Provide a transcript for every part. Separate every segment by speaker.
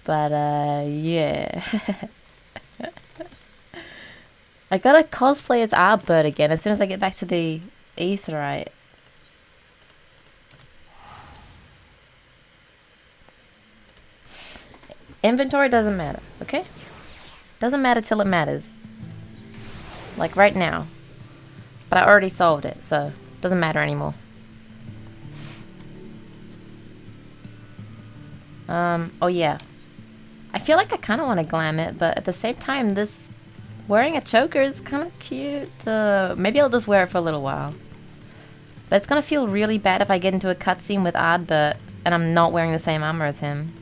Speaker 1: But, yeah. I gotta cosplay as Arbird again as soon as I get back to the Aetheryte. Inventory doesn't matter, okay? Doesn't matter till it matters. Like right now. But I already solved it, so it doesn't matter anymore. Oh yeah. I feel like I kind of want to glam it, but at the same time, this wearing a choker is kind of cute. Maybe I'll just wear it for a little while. But it's gonna feel really bad if I get into a cutscene with Ardbert and I'm not wearing the same armor as him.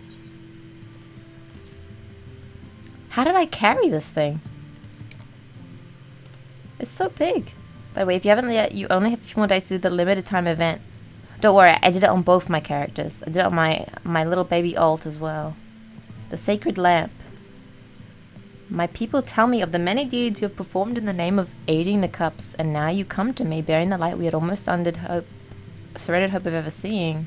Speaker 1: How did I carry this thing? It's so big. By the way, if you haven't yet, you only have a few more days to do the limited time event. Don't worry, I did it on both my characters. I did it on my little baby alt as well. The Sacred Lamp. My people tell me of the many deeds you have performed in the name of aiding the cups, and now you come to me bearing the light we had almost surrendered hope of ever seeing.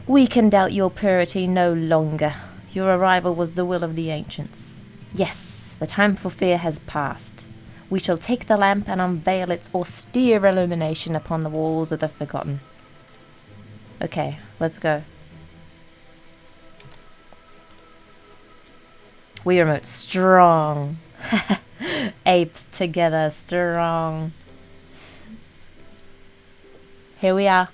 Speaker 1: We can doubt your purity no longer. Your arrival was the will of the ancients. Yes, the time for fear has passed. We shall take the lamp and unveil its austere illumination upon the walls of the Forgotten. Okay, let's go. We remote strong. Apes together strong. Here we are.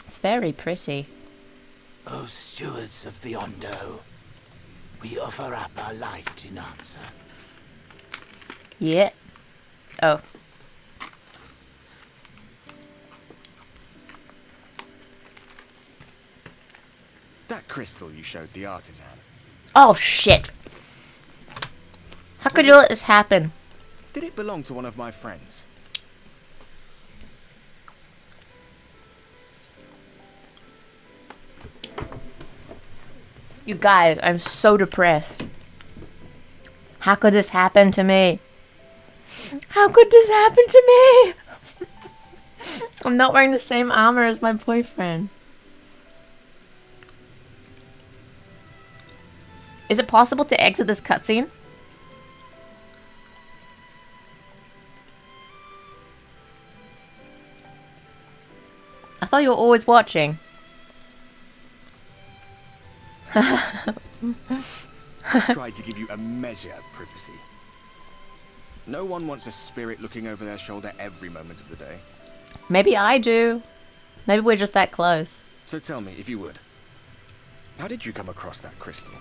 Speaker 1: It's very pretty.
Speaker 2: O stewards of the Ondo, we offer up our light in answer.
Speaker 1: Yeah. Oh.
Speaker 3: That crystal you showed the artisan.
Speaker 1: Oh shit. How could you let this happen?
Speaker 3: Did it belong to one of my friends?
Speaker 1: You guys, I'm so depressed. How could this happen to me? How could this happen to me? I'm not wearing the same armor as my boyfriend. Is it possible to exit this cutscene? I thought you were always watching.
Speaker 3: Tried to give you a measure of privacy. No one wants a spirit looking over their shoulder every moment of the day.
Speaker 1: Maybe I do. Maybe we're just that close.
Speaker 3: So tell me, if you would, how did you come across that crystal?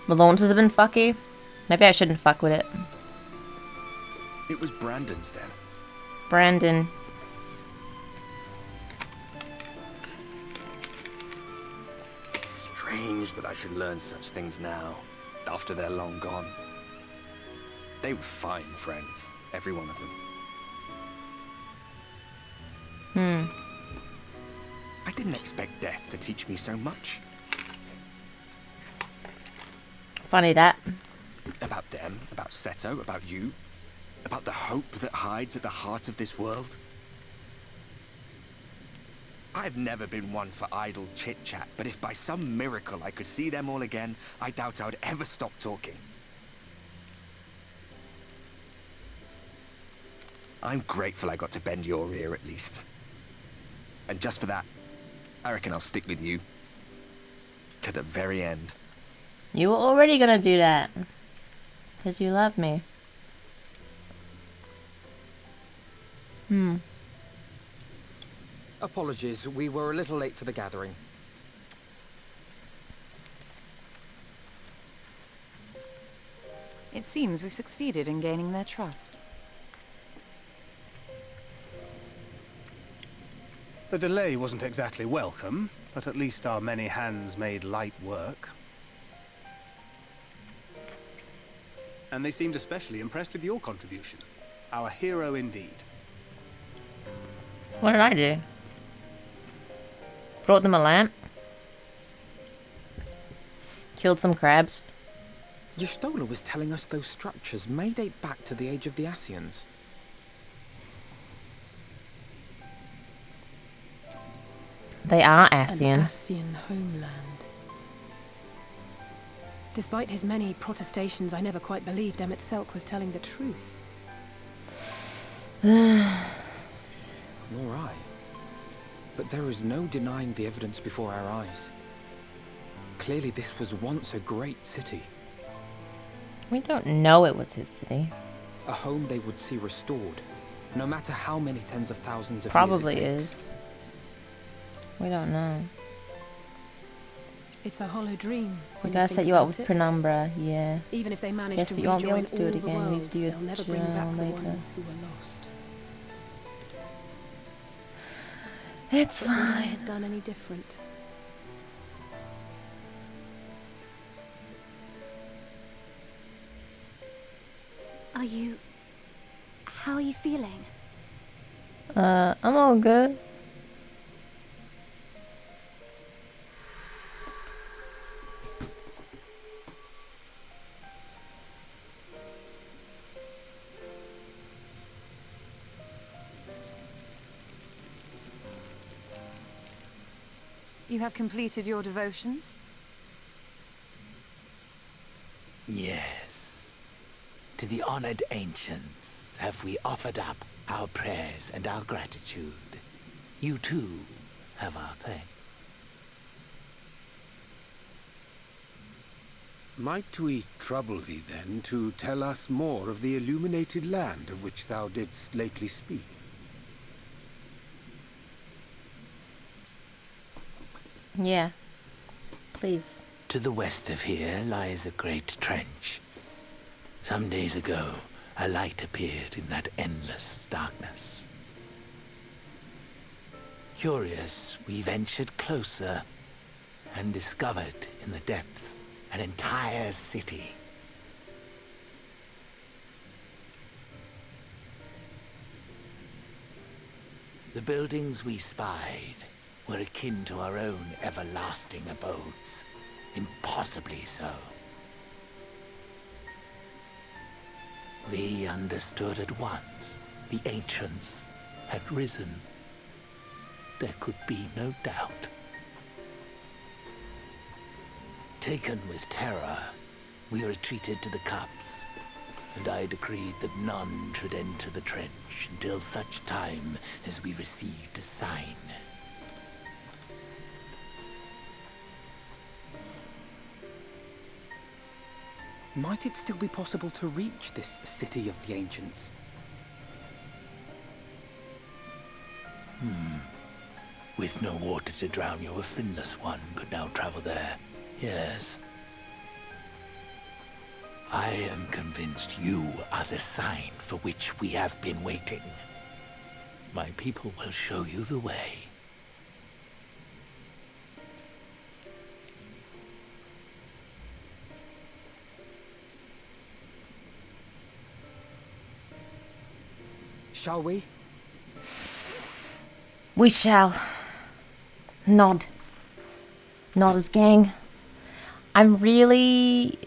Speaker 1: The launches have been fucky. Maybe I shouldn't fuck with it.
Speaker 3: It was Brandon's then.
Speaker 1: Brandon.
Speaker 3: Strange that I should learn such things now, after they're long gone. They were fine friends, every one of them. I didn't expect death to teach me so much.
Speaker 1: Funny that.
Speaker 3: About them, about Seto, about you, about the hope that hides at the heart of this world. I've never been one for idle chit-chat, but if by some miracle I could see them all again, I doubt I would ever stop talking. I'm grateful I got to bend your ear at least. And just for that, I reckon I'll stick with you. To the very end.
Speaker 1: You were already gonna do that. Because you love me.
Speaker 4: Apologies, we were a little late to the gathering.
Speaker 5: It seems we succeeded in gaining their trust.
Speaker 6: The delay wasn't exactly welcome, but at least our many hands made light work. And they seemed especially impressed with your contribution. Our hero indeed.
Speaker 1: What did I do? Brought them a lamp. Killed some crabs.
Speaker 4: Y'shtola was telling us those structures may date back to the age of the Ascians.
Speaker 1: They are
Speaker 7: An
Speaker 1: Ascian.
Speaker 7: Ascian homeland. Despite his many protestations, I never quite believed Emmett Selk was telling the truth.
Speaker 4: All right. But there is no denying the evidence before our eyes. Clearly this was once a great city.
Speaker 1: We don't know it was his city.
Speaker 4: A home they would see restored, no matter how many tens of thousands of
Speaker 1: Probably
Speaker 4: years it takes.
Speaker 1: is. We don't know.
Speaker 7: It's a hollow dream.
Speaker 1: We
Speaker 7: when
Speaker 1: gotta
Speaker 7: think
Speaker 1: set you up
Speaker 7: about
Speaker 1: with
Speaker 7: it.
Speaker 1: Penumbra, yeah.
Speaker 7: Even if they manage
Speaker 1: Yes,
Speaker 7: to
Speaker 1: but you won't be able
Speaker 7: rejoin
Speaker 1: to do it
Speaker 7: all the
Speaker 1: again. You need
Speaker 7: worlds,
Speaker 1: to do it
Speaker 7: they'll never bring back the
Speaker 1: later.
Speaker 7: ones who were lost.
Speaker 1: It's
Speaker 7: But would I
Speaker 1: fine.
Speaker 7: have done any different?
Speaker 8: Are you... How are you feeling?
Speaker 1: I'm all good.
Speaker 5: You have completed your devotions?
Speaker 2: Yes. To the honored ancients have we offered up our prayers and our gratitude. You too have our thanks.
Speaker 9: Might we trouble thee then to tell us more of the illuminated land of which thou didst lately speak?
Speaker 1: Yeah. Please.
Speaker 2: To the west of here lies a great trench. Some days ago, a light appeared in that endless darkness. Curious, we ventured closer and discovered in the depths an entire city. The buildings we spied were akin to our own everlasting abodes, impossibly so. We understood at once the ancients had risen. There could be no doubt. Taken with terror, we retreated to the cups, and I decreed that none should enter the trench until such time as we received a sign.
Speaker 4: Might it still be possible to reach this city of the ancients?
Speaker 2: With no water to drown you, a finless one could now travel there. Yes. I am convinced you are the sign for which we have been waiting. My people will show you the way.
Speaker 4: Shall we?
Speaker 1: We shall. Nod. Nod as gang. I really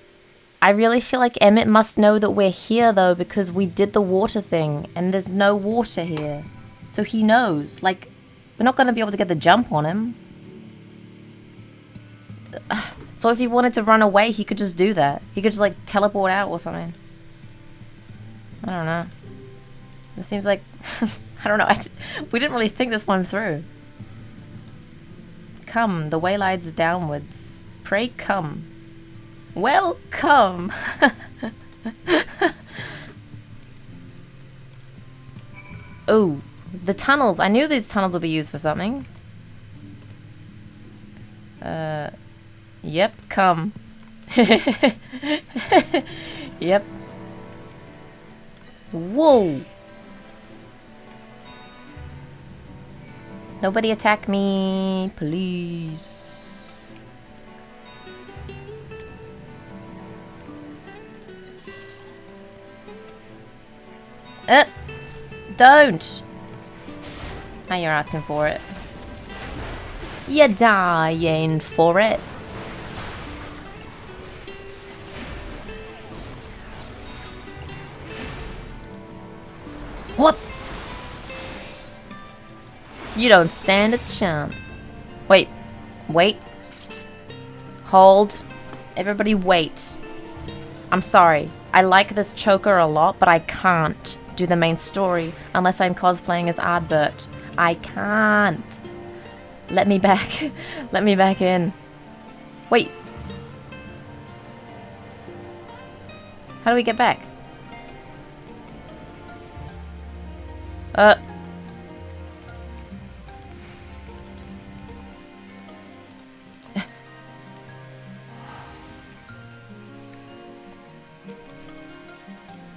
Speaker 1: feel like Emmett must know that we're here though, because we did the water thing and there's no water here. So he knows. Like, we're not going to be able to get the jump on him. So if he wanted to run away, he could just do that. He could just like teleport out or something. I don't know. It seems like... I don't know. We didn't really think this one through. Come, the way lies downwards. Pray come. Welcome! Oh, the tunnels. I knew these tunnels would be used for something. Yep, come. Yep. Whoa! Nobody attack me, please. Don't! Now you're asking for it. You're dying for it. Whoop! You don't stand a chance. Wait. Wait. Hold. Everybody wait. I'm sorry. I like this choker a lot, but I can't do the main story unless I'm cosplaying as Ardbert. I can't. Let me back. Let me back in. Wait. How do we get back?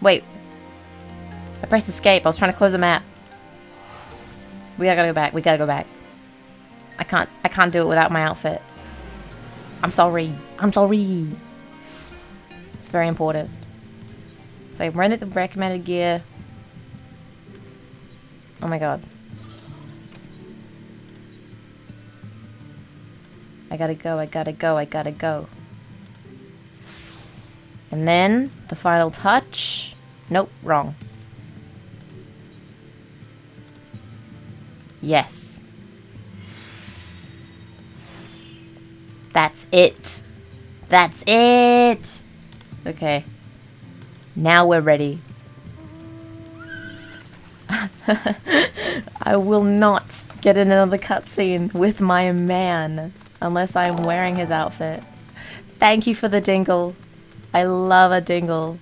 Speaker 1: Wait. I pressed escape. I was trying to close the map. We gotta go back. We gotta go back. I can't do it without my outfit. I'm sorry. I'm sorry. It's very important. So I'm wearing the recommended gear. Oh my god. I gotta go, I gotta go, I gotta go. And then, the final touch. Nope, wrong. Yes. That's it. That's it. Okay. Now we're ready. I will not get in another cutscene with my man unless I'm wearing his outfit. Thank you for the dingle. I love a dingle.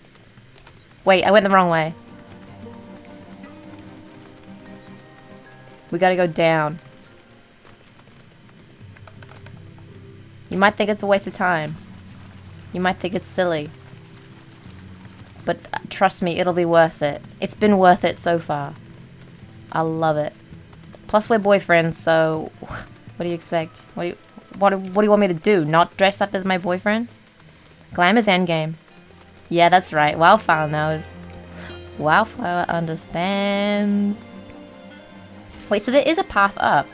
Speaker 1: Wait, I went the wrong way. We gotta go down. You might think it's a waste of time. You might think it's silly. But trust me, it'll be worth it. It's been worth it so far. I love it. Plus we're boyfriends, so what do you expect? What do you want me to do? Not dress up as my boyfriend? Glam is endgame. Yeah, that's right. Wildflower knows. Wildflower understands. Wait, so there is a path up.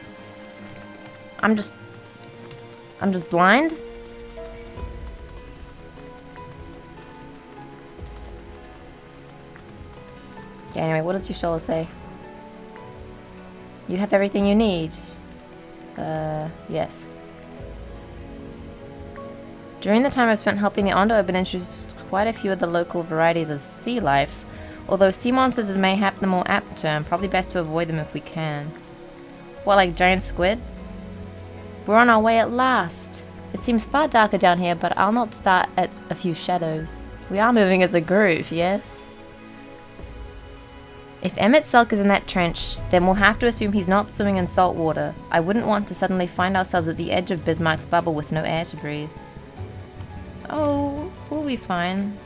Speaker 1: I'm just blind? Okay, anyway, what did Y'shtola say? You have everything you need. Yes. During the time I've spent helping the Ondo, I've been introduced to quite a few of the local varieties of sea life. Although sea monsters is mayhap the more apt term, probably best to avoid them if we can. What, like giant squid? We're on our way at last. It seems far darker down here, but I'll not start at a few shadows. We are moving as a group, yes? If Emmett Selk is in that trench, then we'll have to assume he's not swimming in salt water. I wouldn't want to suddenly find ourselves at the edge of Bismarck's bubble with no air to breathe. Oh, we'll be fine.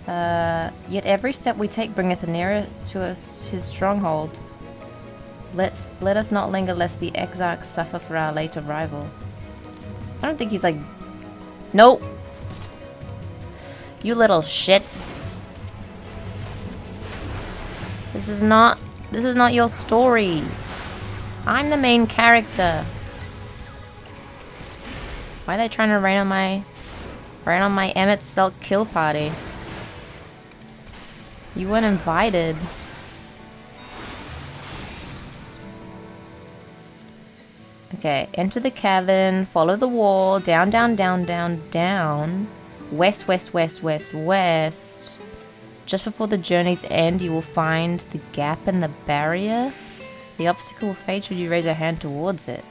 Speaker 1: Yet every step we take bringeth nearer to us his stronghold. Let us not linger lest the exarchs suffer for our late arrival. I don't think he's like... Nope! You little shit. This is not your story. I'm the main character. Why are they trying to rain on my Emmett Selk kill party? You weren't invited. Okay, enter the cavern, follow the wall, down, down, down, down, down. West, west, west, west, west. Just before the journey's end, you will find the gap in the barrier. The obstacle will fade should you raise a hand towards it.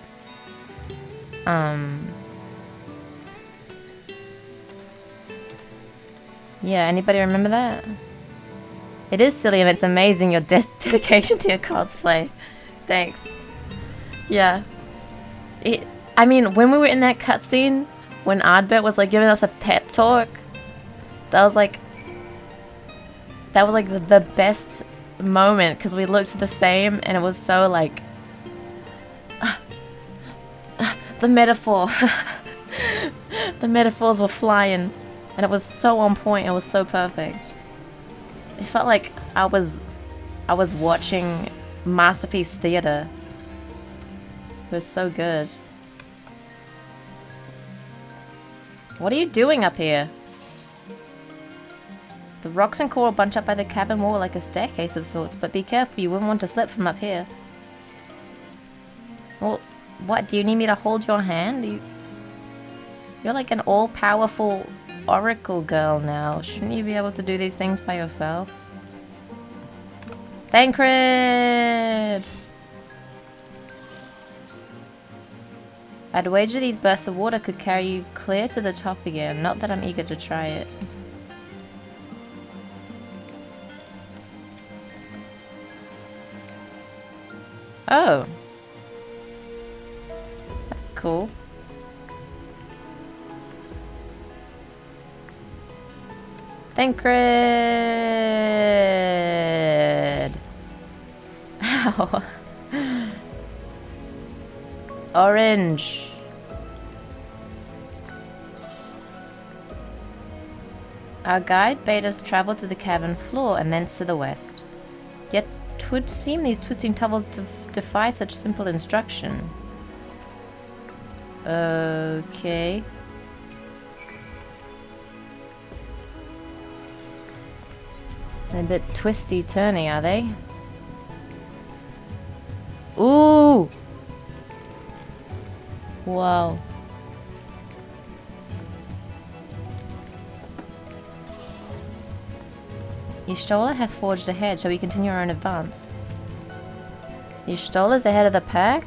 Speaker 1: Yeah, anybody remember that? It is silly and it's amazing your dedication to your cosplay. Thanks. Yeah. I mean, when we were in that cutscene, when Ardbert was like giving us a pep talk, that was like the best moment because we looked the same and it was so like the metaphor. The metaphors were flying and it was so on point. It was so perfect. It felt like I was watching masterpiece theater. It was so good. What are you doing up here? The rocks and coral bunch up by the cavern wall like a staircase of sorts, but be careful, you wouldn't want to slip from up here. Well, What, do you need me to hold your hand? You're like an all-powerful oracle girl now. Shouldn't you be able to do these things by yourself? Thancred! I'd wager these bursts of water could carry you clear to the top again. Not that I'm eager to try it. Oh. That's cool. Thancred! Ow. Orange. Our guide bade us travel to the cavern floor and thence to the west. Yet 'twould seem these twisting tunnels defy such simple instruction. Okay. They're a bit twisty-turny, are they? Ooh! Wow. Y'shtola hath forged ahead. Shall we continue our own advance? Y'shtola's ahead of the pack?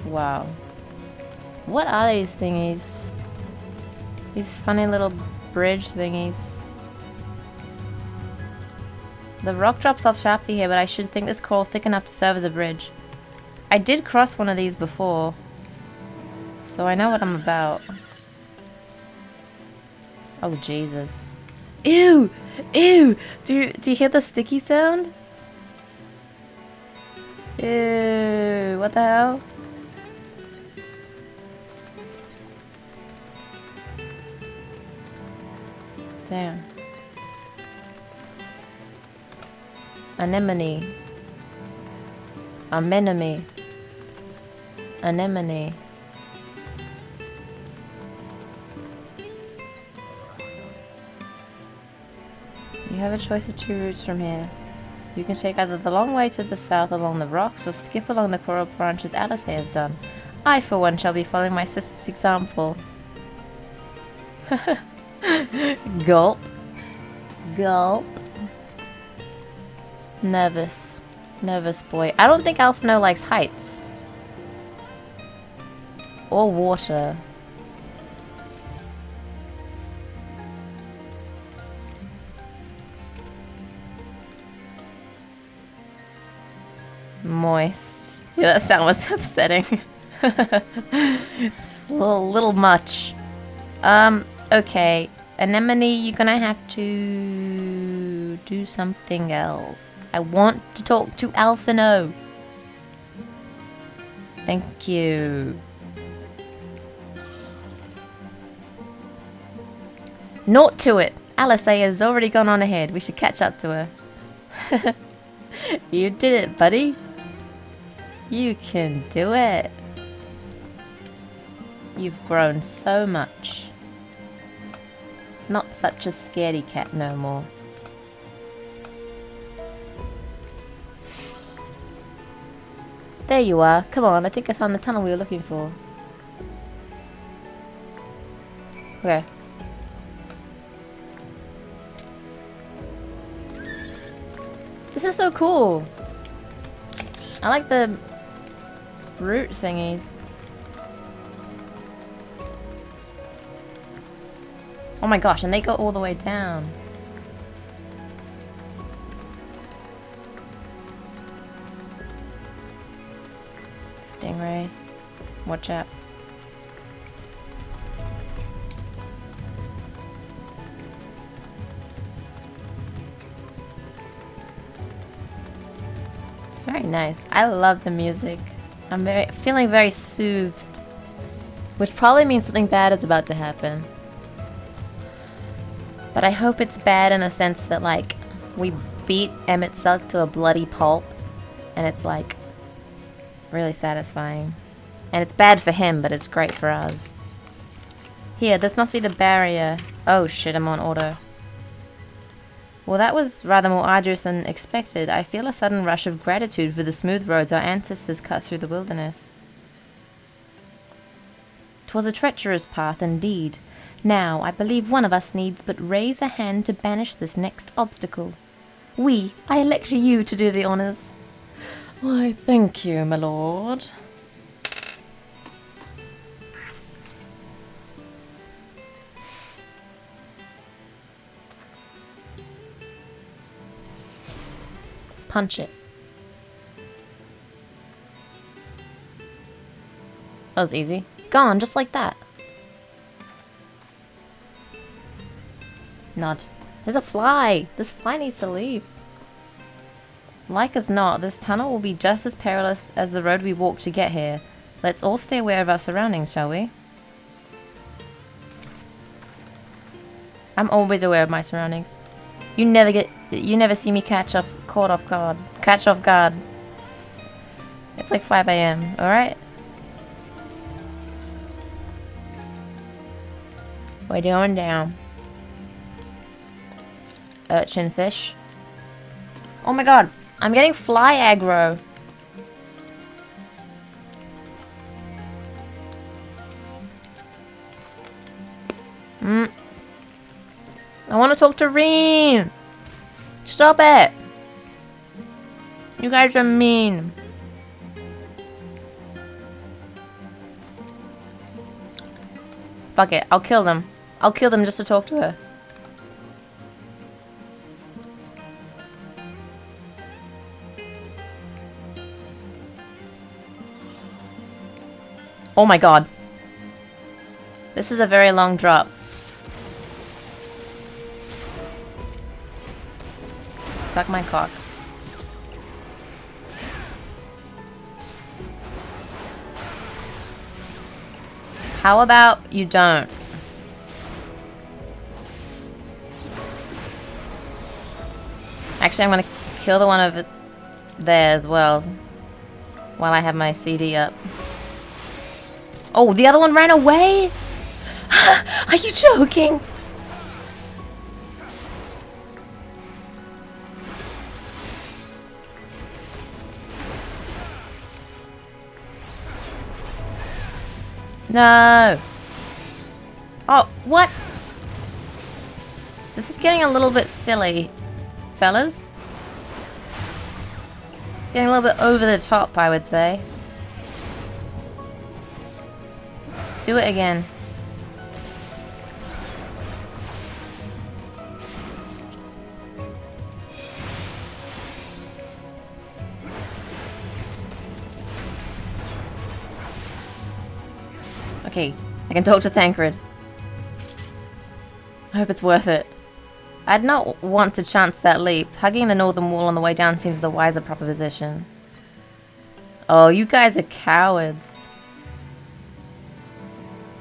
Speaker 1: Wow. What are these thingies? These funny little bridge thingies. The rock drops off sharply here, but I should think this coral thick enough to serve as a bridge. I did cross one of these before, so I know what I'm about. Oh, Jesus. Ew! Ew! Do you hear the sticky sound? Ew! What the hell? Damn. Anemone. Anemone. Anemone. You have a choice of two routes from here. You can take either the long way to the south along the rocks or skip along the coral branches Alice has done. I, for one, shall be following my sister's example. Gulp. Gulp. Nervous. Nervous boy. I don't think Alphino likes heights. Or water. Moist. Yeah, that sound was upsetting. It's a little much. Okay. Anemone, you're gonna have to do something else. I want to talk to Alphino. Thank you. Naught to it. Alice has already gone on ahead. We should catch up to her. You did it, buddy. You can do it. You've grown so much. Not such a scaredy cat no more. There you are. Come on, I think I found the tunnel we were looking for. Okay. This is so cool. I like the root thingies. Oh my gosh, and they go all the way down. Stingray. Watch out. It's very nice. I love the music. I'm feeling very soothed. Which probably means something bad is about to happen. But I hope it's bad in the sense that, like, we beat Emmett Selk to a bloody pulp. And it's, like, really satisfying. And it's bad for him, but it's great for us. Here, this must be the barrier. Oh shit, I'm on auto. Well, that was rather more arduous than expected. I feel a sudden rush of gratitude for the smooth roads our ancestors cut through the wilderness. 'Twas a treacherous path indeed. Now, I believe one of us needs but raise a hand to banish this next obstacle. I elect you to do the honours. Why, thank you, my lord. Punch it. That was easy. Gone, just like that. Nod. There's a fly! This fly needs to leave. Like as not, this tunnel will be just as perilous as the road we walked to get here. Let's all stay aware of our surroundings, shall we? I'm always aware of my surroundings. You never see me catch off guard. It's like 5 AM, alright? We're going down. Urchin fish. Oh my god, I'm getting fly aggro. I want to talk to Reen. Stop it. You guys are mean. Fuck it, I'll kill them. I'll kill them just to talk to her. Oh my god. This is a very long drop. Suck my cock. How about you don't? Actually, I'm gonna kill the one over there as well while I have my CD up. Oh, the other one ran away? Are you joking? No. Oh, what? This is getting a little bit silly, fellas. It's getting a little bit over the top, I would say. Do it again. Okay, I can talk to Thancred. I hope it's worth it. I'd not want to chance that leap. Hugging the northern wall on the way down seems the wiser proposition. Oh, you guys are cowards.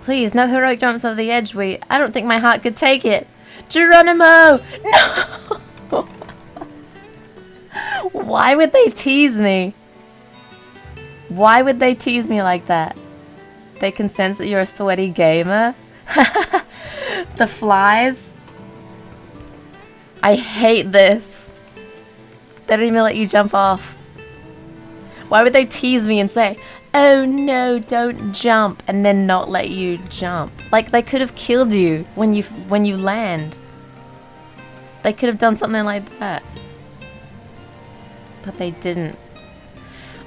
Speaker 1: Please, no heroic jumps over the edge, I don't think my heart could take it. Geronimo! No! Why would they tease me? Why would they tease me like that? They can sense that you're a sweaty gamer? The flies? I hate this. They don't even let you jump off. Why would they tease me and say, oh no, don't jump, and then not let you jump? Like, they could have killed you when you land. They could have done something like that. But they didn't.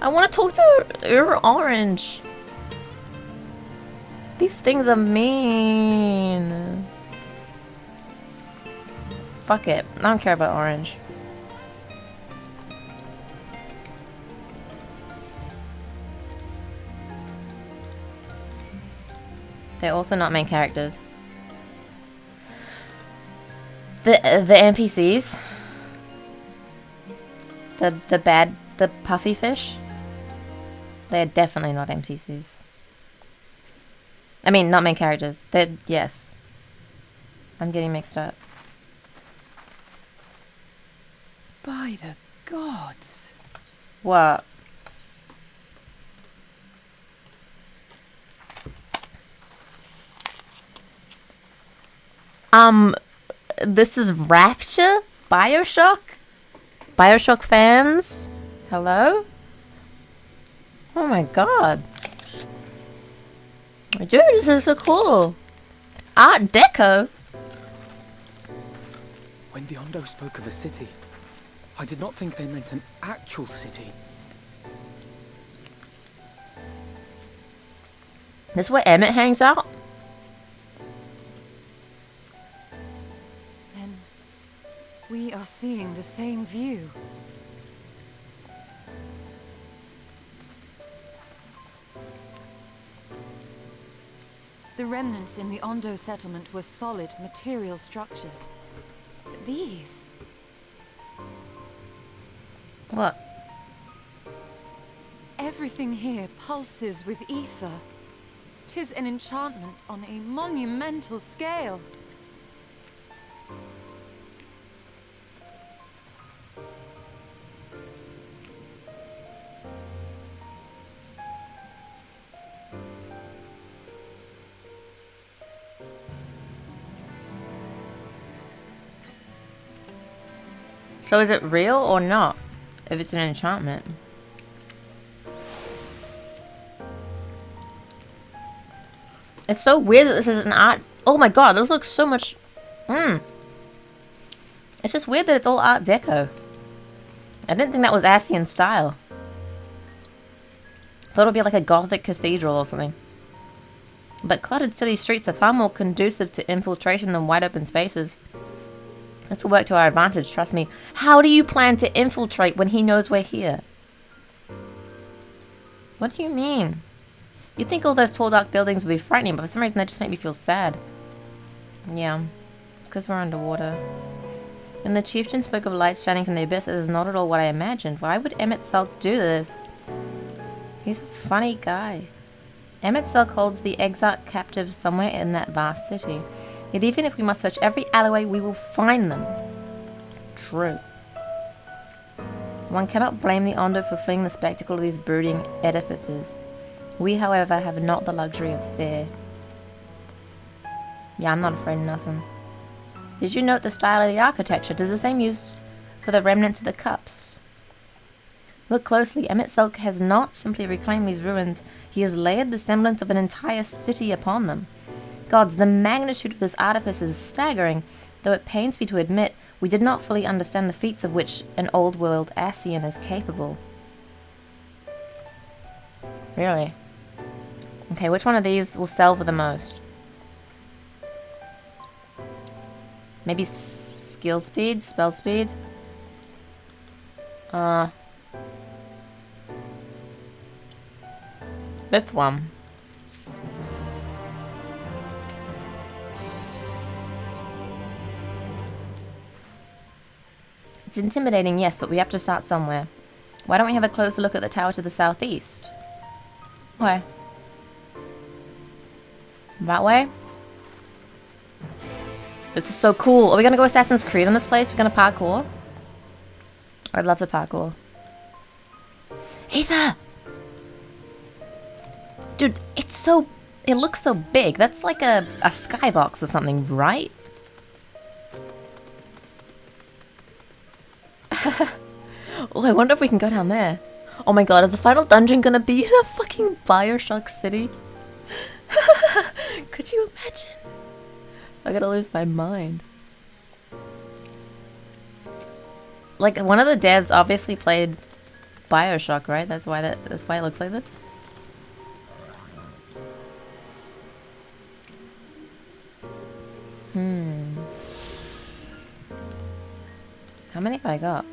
Speaker 1: I want to talk to Orange. These things are mean. Fuck it. I don't care about Orange. They're also not main characters. The NPCs. The puffy fish. They're definitely not NPCs. I mean, not main characters. They're, yes. I'm getting mixed up.
Speaker 7: By the gods.
Speaker 1: What? This is Rapture? Bioshock? Bioshock fans? Hello? Oh my god. Dude, this is so cool. Art Deco?
Speaker 4: When the Ondo spoke of a city, I did not think they meant an actual city.
Speaker 1: This is where Emmett hangs out?
Speaker 5: Then we are seeing the same view. The remnants in the Ondo settlement were solid material structures. But these...
Speaker 1: What?
Speaker 5: Everything here pulses with ether. 'Tis an enchantment on a monumental scale.
Speaker 1: So is it real or not? If it's an enchantment. It's so weird that this is an art. Oh my god, this looks so much. It's just weird that it's all Art Deco. I didn't think that was Asian style. Thought it would be like a gothic cathedral or something. But cluttered city streets are far more conducive to infiltration than wide open spaces. This will work to our advantage, trust me. How do you plan to infiltrate when he knows we're here? What do you mean? You'd think all those tall dark buildings would be frightening, but for some reason they just make me feel sad. Yeah, it's because we're underwater. When the chieftain spoke of lights shining from the abyss, this is not at all what I imagined. Why would Emmett Selk do this? He's a funny guy. Emmett Selk holds the exarch captive somewhere in that vast city. Yet even if we must search every alleyway, we will find them. True. One cannot blame the Ondo for fleeing the spectacle of these brooding edifices. We, however, have not the luxury of fear. Yeah, I'm not afraid of nothing. Did you note the style of the architecture? It is the same used for the remnants of the cups. Look closely. Emmett Selk has not simply reclaimed these ruins. He has layered the semblance of an entire city upon them. Gods, the magnitude of this artifice is staggering, though it pains me to admit we did not fully understand the feats of which an old-world Asian is capable. Really? Okay, which one of these will sell for the most? Maybe skill speed? Spell speed? Fifth one. It's intimidating, yes, but we have to start somewhere. Why don't we have a closer look at the tower to the southeast? Where? That way? This is so cool. Are we gonna go Assassin's Creed on this place? We're gonna parkour? I'd love to parkour. Ether! Dude, it's so... It looks so big. That's like a skybox or something, right? Oh, I wonder if we can go down there. Oh my god, is the final dungeon gonna be in a fucking Bioshock city? Could you imagine? I'm gonna lose my mind. Like, one of the devs obviously played Bioshock, right? That's why it looks like this. How many have I got?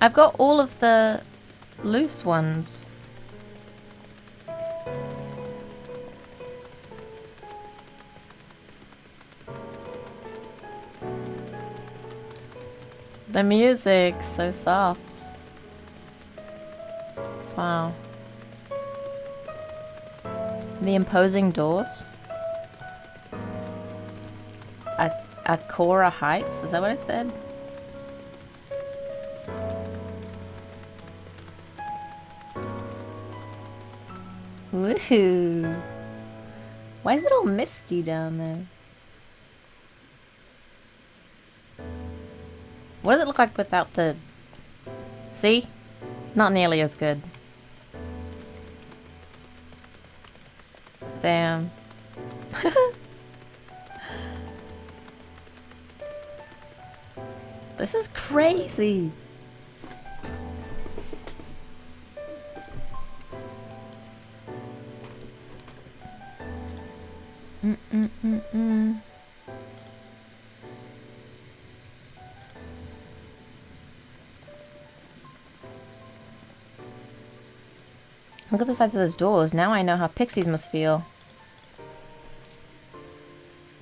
Speaker 1: I've got all of the loose ones. The music, so soft. Wow. The imposing doors. Akora Heights, is that what I said? Woohoo! Why is it all misty down there? What does it look like without the... See? Not nearly as good. Damn. This is crazy. Look at the size of those doors. Now I know how pixies must feel.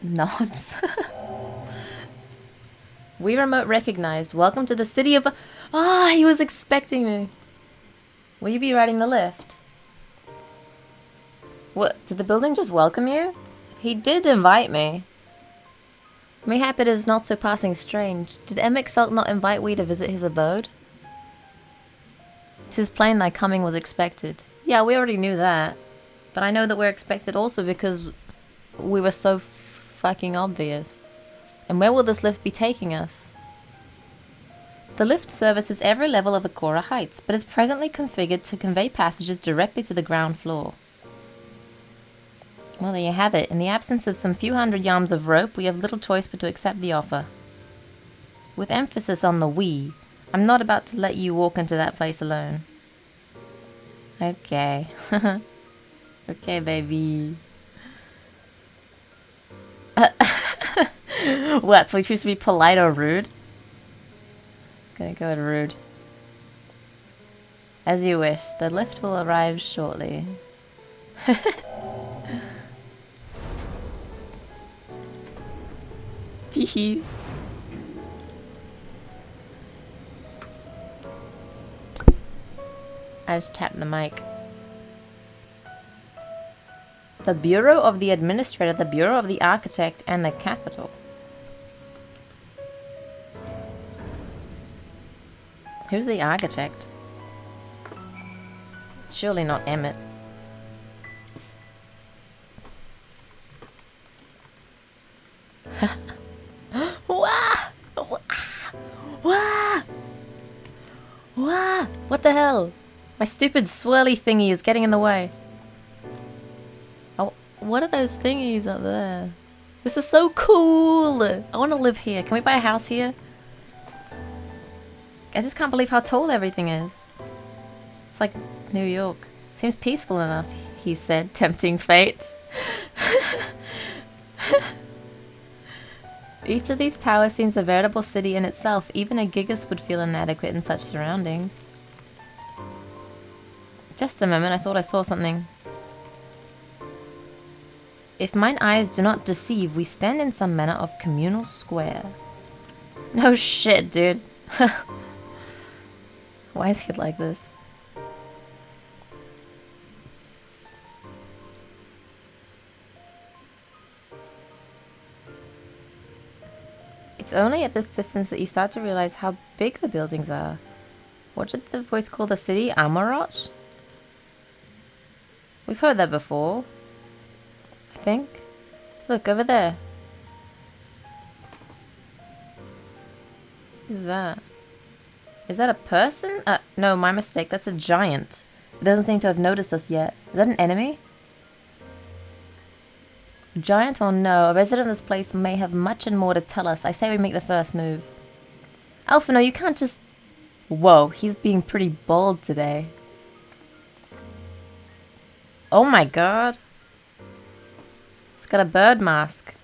Speaker 1: Nods. We remote recognized. Welcome to the city of... Ah, he was expecting me. Will you be riding the lift? What? Did the building just welcome you? He did invite me. Mayhap it is not so passing strange. Did Emixalt not invite we to visit his abode? 'Tis plain thy coming was expected. Yeah, we already knew that. But I know that we're expected also because we were so fucking obvious. And where will this lift be taking us? The lift services every level of Akora Heights, but is presently configured to convey passengers directly to the ground floor. Well, there you have it. In the absence of some few hundred yards of rope, we have little choice but to accept the offer. With emphasis on the we, I'm not about to let you walk into that place alone. Okay. Okay, baby. What, so we choose to be polite or rude? Gonna go with rude. As you wish. The lift will arrive shortly. Teehee. I just tapped the mic. The Bureau of the Administrator, the Bureau of the Architect, and the Capital. Who's the architect? Surely not Emmett. Wah! Wah! Wah! Wah! What the hell? My stupid swirly thingy is getting in the way. Oh, what are those thingies up there? This is so cool! I want to live here. Can we buy a house here? I just can't believe how tall everything is. It's like New York. Seems peaceful enough, he said, tempting fate. Each of these towers seems a veritable city in itself. Even a gigas would feel inadequate in such surroundings. Just a moment, I thought I saw something. If mine eyes do not deceive, we stand in some manner of communal square. No shit, dude. Why is he like this? It's only at this distance that you start to realize how big the buildings are. What did the voice call the city? Amaurot? We've heard that before. I think. Look, over there. Who's that? Is that a person? No, my mistake. That's a giant. It doesn't seem to have noticed us yet. Is that an enemy? Giant or no, a resident of this place may have much and more to tell us. I say we make the first move. Alpha, no, you can't just... Whoa, he's being pretty bold today. Oh my god. It's got a bird mask.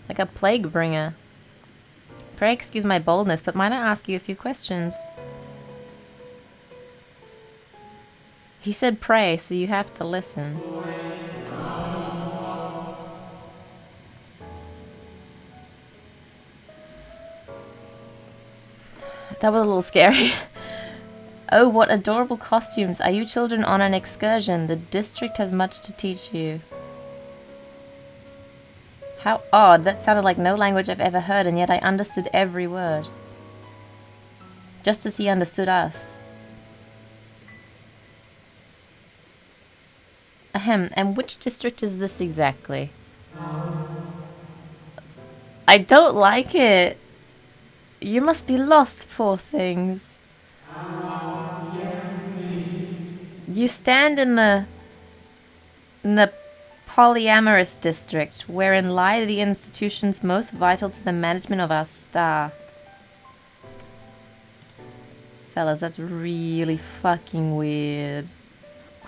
Speaker 1: Like a plague bringer. Pray excuse my boldness, but might I ask you a few questions? He said pray, so you have to listen. That was a little scary. Oh, what adorable costumes. Are you children on an excursion? The district has much to teach you. How odd. That sounded like no language I've ever heard, and yet I understood every word. Just as he understood us. A Ahem. And which district is this exactly? I don't like it. You must be lost, poor things. You stand in the polyamorous district, wherein lie the institutions most vital to the management of our star. Fellas, that's really fucking weird.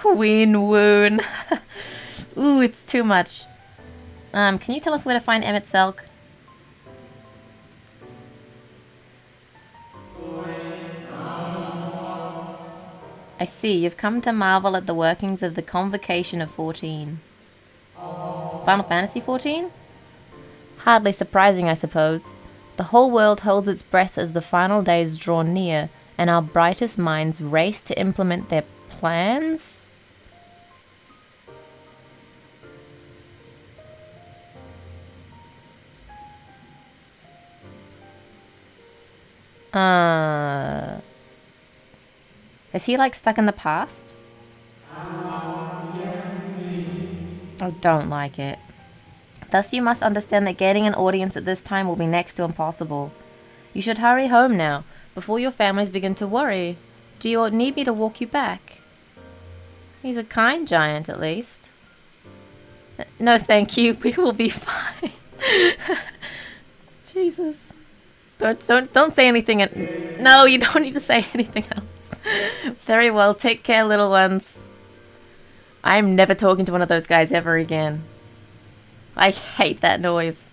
Speaker 1: Win woon. Ooh, it's too much. Can you tell us where to find Emmett Selk? I see, you've come to marvel at the workings of the Convocation of 14. Final Fantasy 14? Hardly surprising, I suppose. The whole world holds its breath as the final days draw near, and our brightest minds race to implement their plans? Is he like stuck in the past? I don't like it. Thus you must understand that gaining an audience at this time will be next to impossible. You should hurry home now, before your families begin to worry. Do you need me to walk you back? He's a kind giant, at least. No, thank you. We will be fine. Jesus. Don't say anything. No, you don't need to say anything else. Very well. Take care, little ones. I'm never talking to one of those guys ever again. I hate that noise.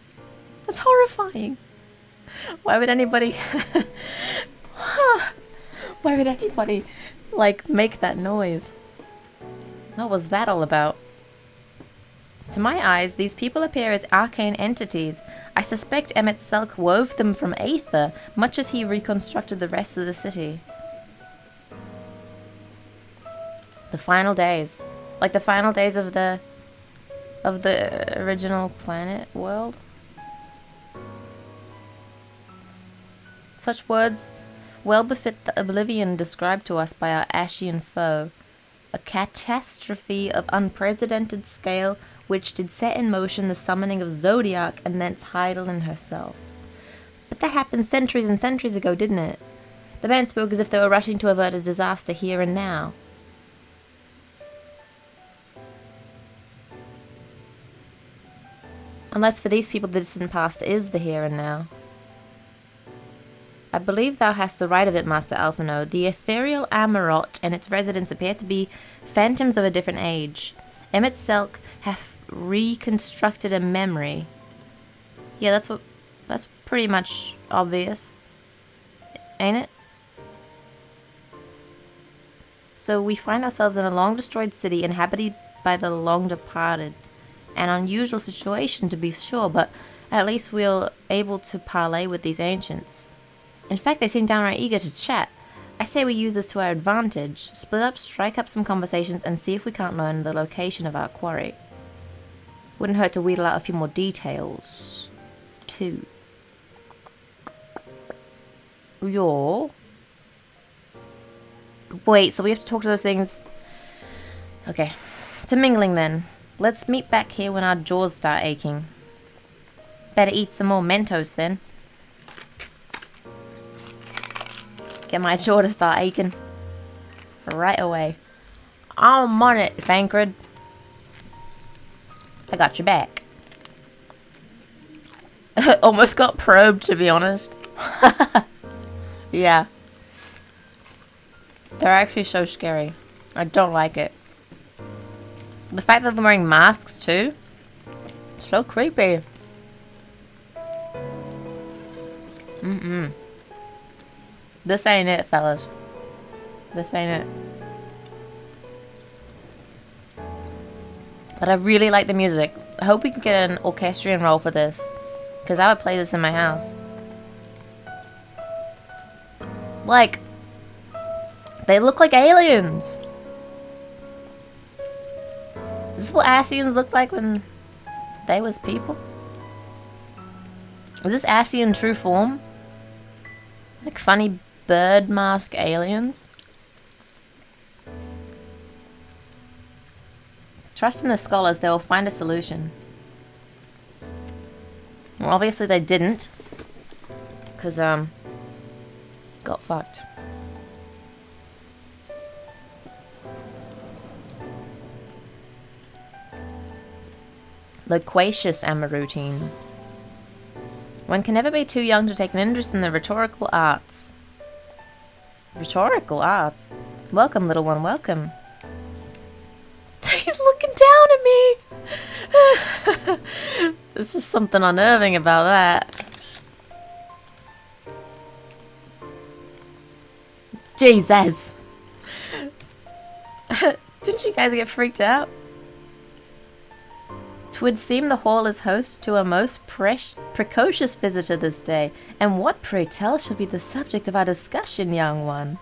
Speaker 1: That's horrifying. Why would anybody... Why would anybody, like, make that noise? What was that all about? To my eyes, these people appear as arcane entities. I suspect Emmett Selk wove them from aether, much as he reconstructed the rest of the city. The final days. Like the final days of the original planet world. Such words well befit the oblivion described to us by our Ashian foe. A catastrophe of unprecedented scale which did set in motion the summoning of Zodiac and thence Heidelin herself. But that happened centuries and centuries ago, didn't it? The man spoke as if they were rushing to avert a disaster here and now. Unless for these people the distant past is the here and now. I believe thou hast the right of it, Master Alphino. The ethereal Amaurot and its residents appear to be phantoms of a different age. Emmett Selk hath reconstructed a memory. Yeah, that's pretty much obvious. Ain't it? So we find ourselves in a long-destroyed city inhabited by the long-departed. An unusual situation, to be sure, but at least we're able to parley with these ancients. In fact, they seem downright eager to chat. I say we use this to our advantage. Split up, strike up some conversations, and see if we can't learn the location of our quarry. Wouldn't hurt to wheedle out a few more details, too. Yo. Wait, so we have to talk to those things. Okay. To mingling then. Let's meet back here when our jaws start aching. Better eat some more Mentos then. Get my jaw to start aching. Right away. I'm on it, Fankred. I got your back. Almost got probed, to be honest. Yeah. They're actually so scary. I don't like it. The fact that they're wearing masks too. So creepy. This ain't it, fellas. This ain't it. But I really like the music. I hope we can get an orchestrion roll for this. Because I would play this in my house. Like, they look like aliens. Is this what Ascians looked like when they was people? Is this Ascian true form? Like funny bird mask aliens? Trust in the scholars, they will find a solution. Well, obviously they didn't. Because, got fucked. Loquacious Amaurot. One can never be too young to take an interest in the rhetorical arts. Rhetorical arts? Welcome, little one, welcome. He's looking down at me! There's just something unnerving about that. Jesus! Didn't you guys get freaked out? 'Twould seem the hall is host to a most precocious visitor this day. And what, pray tell, shall be the subject of our discussion, young one?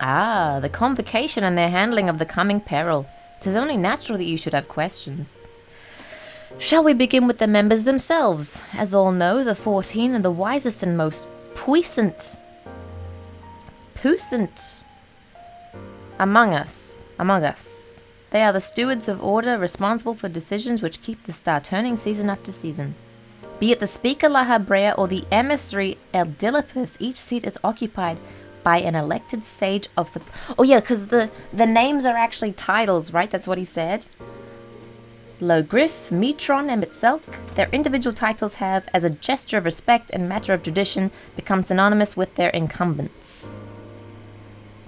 Speaker 1: Ah, the convocation and their handling of the coming peril. 'Tis only natural that you should have questions. Shall we begin with the members themselves? As all know, the 14 are the wisest and most puissant among us. They are the stewards of order, responsible for decisions which keep the star turning season after season. Be it the speaker La Habrea or the emissary Eldilipus, each seat is occupied by an elected sage of... Oh yeah, because the names are actually titles, right? That's what he said. Logriff, Metron, and Mitzelk, their individual titles have, as a gesture of respect and matter of tradition, become synonymous with their incumbents.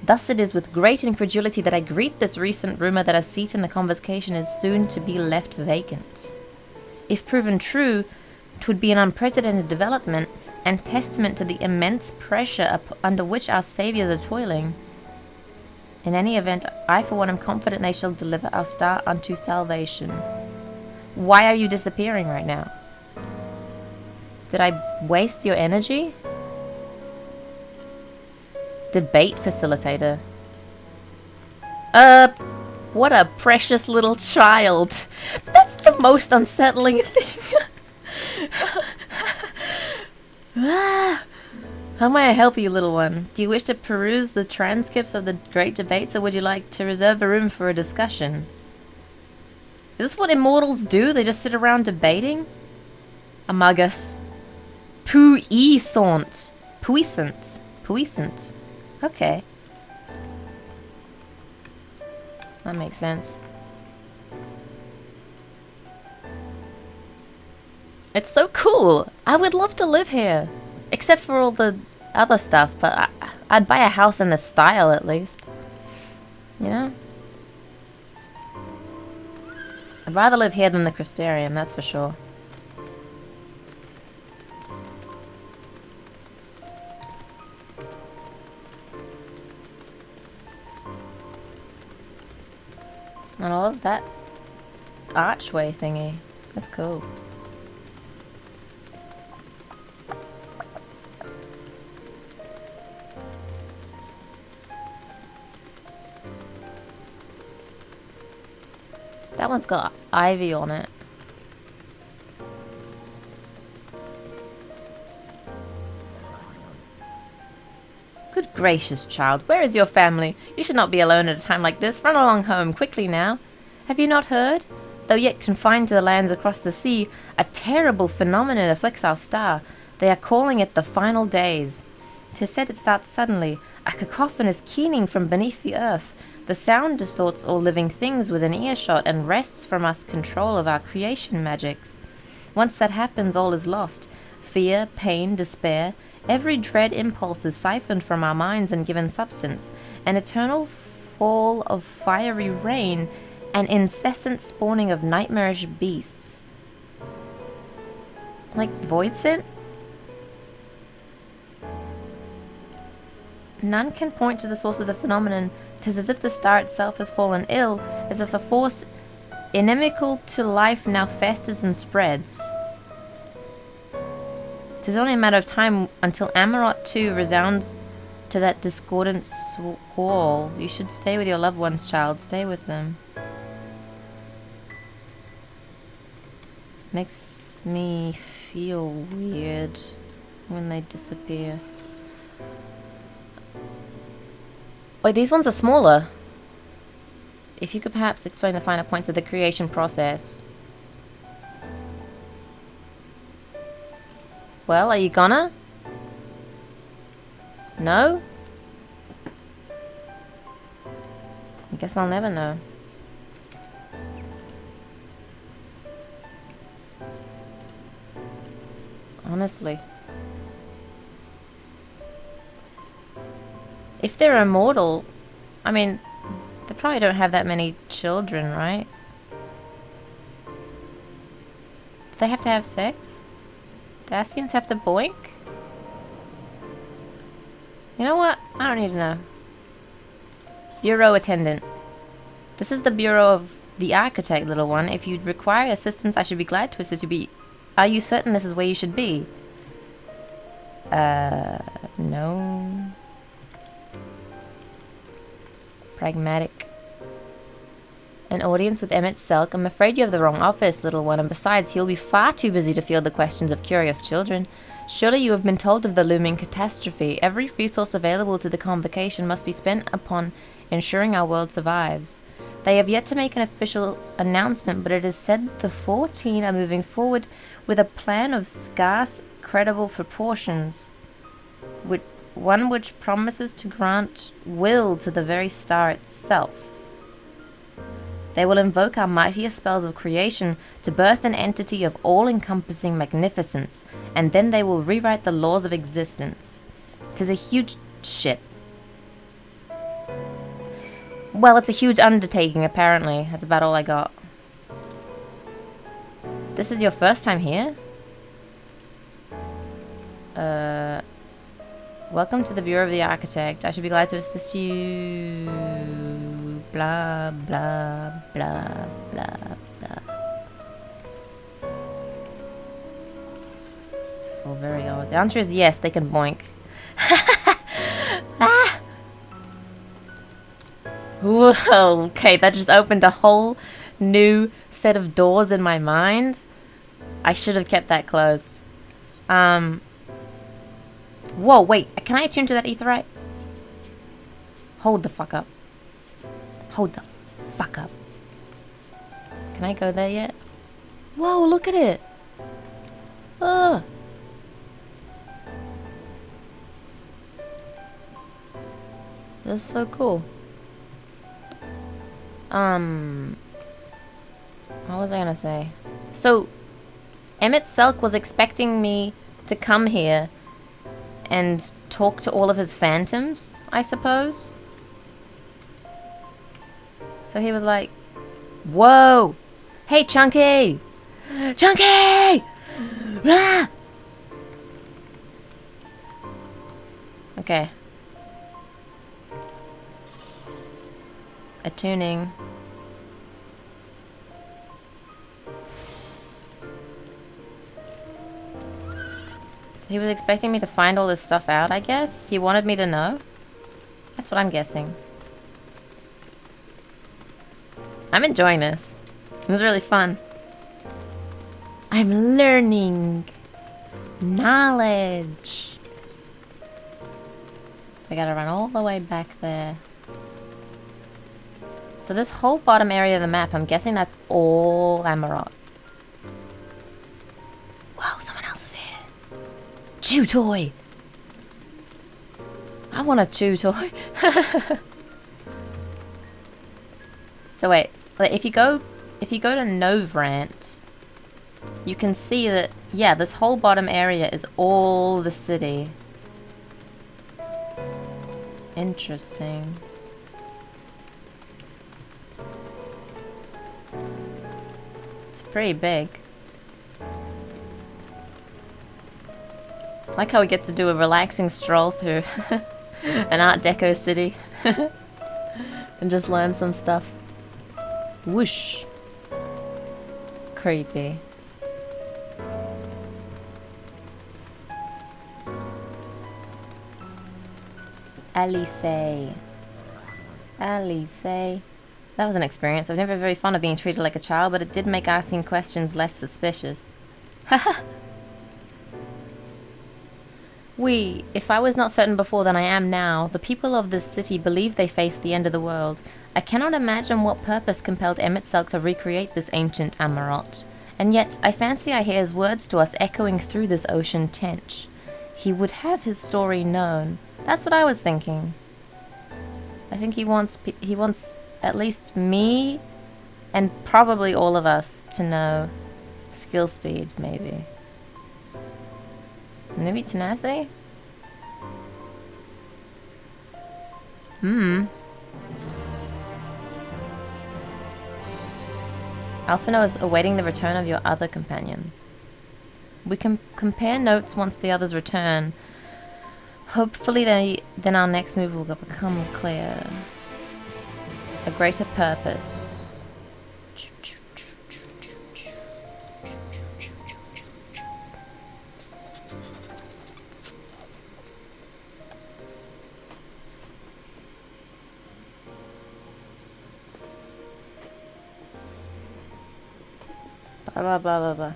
Speaker 1: Thus it is with great incredulity that I greet this recent rumor that a seat in the convocation is soon to be left vacant. If proven true, 'twould be an unprecedented development and testament to the immense pressure under which our saviors are toiling. In any event, I for one am confident they shall deliver our star unto salvation. Why are you disappearing right now? Did I waste your energy? Debate facilitator. What a precious little child. That's the most unsettling thing. How may I help you, little one? Do you wish to peruse the transcripts of the great debates, or would you like to reserve a room for a discussion? Is this what immortals do? They just sit around debating? Among us. Puissant. Okay. That makes sense. It's so cool. I would love to live here. Except for all the other stuff, but I'd buy a house in this style at least. You know? I'd rather live here than the Crystarium, that's for sure. And I love that archway thingy. That's cool. That one's got ivy on it. Good gracious, child, where is your family? You should not be alone at a time like this. Run along home, quickly now. Have you not heard? Though yet confined to the lands across the sea, a terrible phenomenon afflicts our star. They are calling it the final days. 'Tis said it starts suddenly, a cacophonous keening from beneath the earth. The sound distorts all living things within earshot and wrests from us control of our creation magics. Once that happens, all is lost. Fear, pain, despair, every dread impulse is siphoned from our minds and given substance. An eternal fall of fiery rain, an incessant spawning of nightmarish beasts. Like void scent? None can point to the source of the phenomenon. 'Tis as if the star itself has fallen ill, as if a force inimical to life now festers and spreads. 'Tis only a matter of time until Amaurot too resounds to that discordant squall. You should stay with your loved ones, child. Stay with them. Makes me feel weird when they disappear. Wait, these ones are smaller. if you could perhaps explain the finer points of the creation process. Well, are you gonna? No? I guess I'll never know. Honestly. If they're immortal, I mean, they probably don't have that many children, right? Do they have to have sex? Do Ascians have to boink? You know what? I don't need to know. Bureau attendant. This is the Bureau of the Architect, little one. If you'd require assistance, I should be glad to assist you. Are you certain this is where you should be? No. Pragmatic. An audience with Emmett Selk. I'm afraid you have the wrong office, little one, and besides, he'll be far too busy to field the questions of curious children. Surely you have been told of the looming catastrophe. Every resource available to the convocation must be spent upon ensuring our world survives. They have yet to make an official announcement, but it is said the 14 are moving forward with a plan of scarce, credible proportions. One which promises to grant will to the very star itself. They will invoke our mightiest spells of creation to birth an entity of all-encompassing magnificence, and then they will rewrite the laws of existence. 'Tis a huge shit. Well, it's a huge undertaking, apparently. That's about all I got. This is your first time here? Welcome to the Bureau of the Architect. I should be glad to assist you. Blah, blah, blah, blah, blah. This is all very odd. The answer is yes, they can boink. Ah! Whoa, okay, that just opened a whole new set of doors in my mind. I should have kept that closed. Whoa, wait, can I attune to that aetheryte? Hold the fuck up. Hold the fuck up. Can I go there yet? Whoa, look at it. Ugh. That's so cool. What was I gonna say? So, Emmett Selk was expecting me to come here and talk to all of his phantoms, I suppose. So he was like, whoa! Hey, Chunky! Chunky! Ah! Okay. Attuning. So he was expecting me to find all this stuff out, I guess? He wanted me to know? That's what I'm guessing. I'm enjoying this. It was really fun. I'm learning knowledge. I gotta run all the way back there. So this whole bottom area of the map, I'm guessing that's all Amaurot. Whoa, someone else is here. Chew toy. I want a chew toy. So wait, if you go to Novrant, you can see that, yeah, this whole bottom area is all the city. Interesting. It's pretty big. I like how we get to do a relaxing stroll through an Art Deco city and just learn some stuff. Whoosh. Creepy. Alice. Alice. That was an experience. I'm never very fond of being treated like a child, but it did make asking questions less suspicious. Haha. If I was not certain before than I am now, the people of this city believe they face the end of the world. I cannot imagine what purpose compelled Emet-Selch to recreate this ancient Amaurot, and yet I fancy I hear his words to us echoing through this ocean tench. He would have his story known. That's what I was thinking. I think he wants at least me and probably all of us to know skill speed, maybe. Maybe tenacity? Alphino is awaiting the return of your other companions. We can compare notes once the others return. Hopefully then our next move will become clear. A greater purpose. Blah, blah, blah, blah, blah.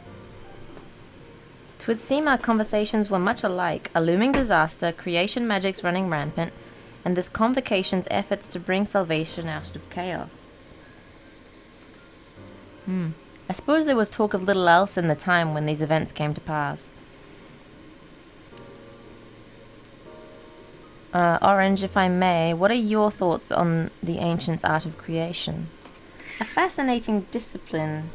Speaker 1: 'Twould seem our conversations were much alike, a looming disaster, creation magics running rampant, and this convocation's efforts to bring salvation out of chaos. I suppose there was talk of little else in the time when these events came to pass. Orange, if I may, what are your thoughts on the ancients' art of creation? A fascinating discipline.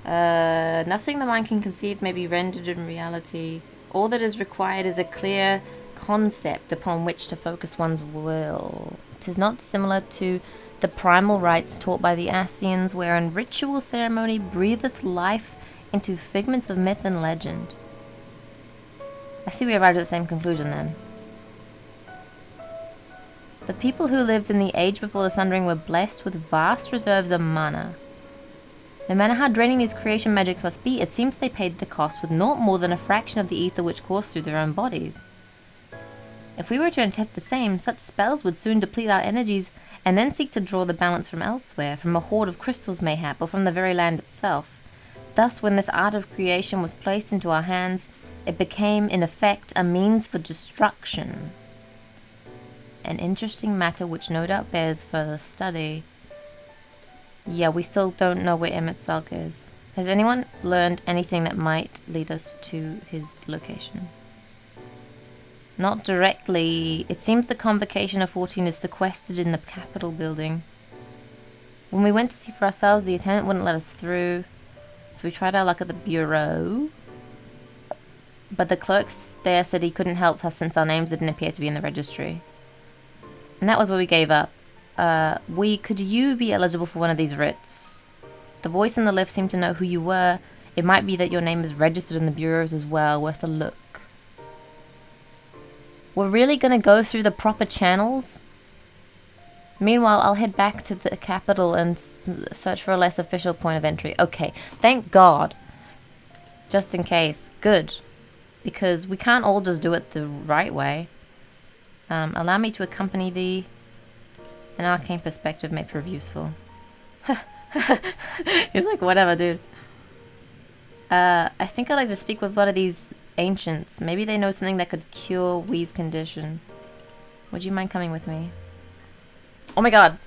Speaker 1: Nothing the mind can conceive may be rendered in reality. All that is required is a clear concept upon which to focus one's will. It is not similar to the primal rites taught by the Ascians, wherein ritual ceremony breatheth life into figments of myth and legend. I see we arrived at the same conclusion then. The people who lived in the age before the Sundering were blessed with vast reserves of mana. No matter how draining these creation magics must be, it seems they paid the cost with naught more than a fraction of the ether which coursed through their own bodies. If we were to attempt the same, such spells would soon deplete our energies and then seek to draw the balance from elsewhere, from a hoard of crystals mayhap, or from the very land itself. Thus, when this art of creation was placed into our hands, it became, in effect, a means for destruction. An interesting matter which no doubt bears further study. Yeah, we still don't know where Emet-Selch is. Has anyone learned anything that might lead us to his location? Not directly. It seems the Convocation of 14 is sequestered in the Capitol building. When we went to see for ourselves, the attendant wouldn't let us through, so we tried our luck at the bureau. But the clerks there said he couldn't help us since our names didn't appear to be in the registry. And that was where we gave up. Could you be eligible for one of these writs? The voice in the lift seemed to know who you were. It might be that your name is registered in the bureaus as well. Worth a look. We're really gonna go through the proper channels? Meanwhile, I'll head back to the capital and search for a less official point of entry. Okay, thank God. Just in case. Good. Because we can't all just do it the right way. Allow me to accompany thee. An arcane perspective may prove useful. He's like, whatever, dude. I think I'd like to speak with one of these ancients. Maybe they know something that could cure Wee's condition. Would you mind coming with me? Oh my god.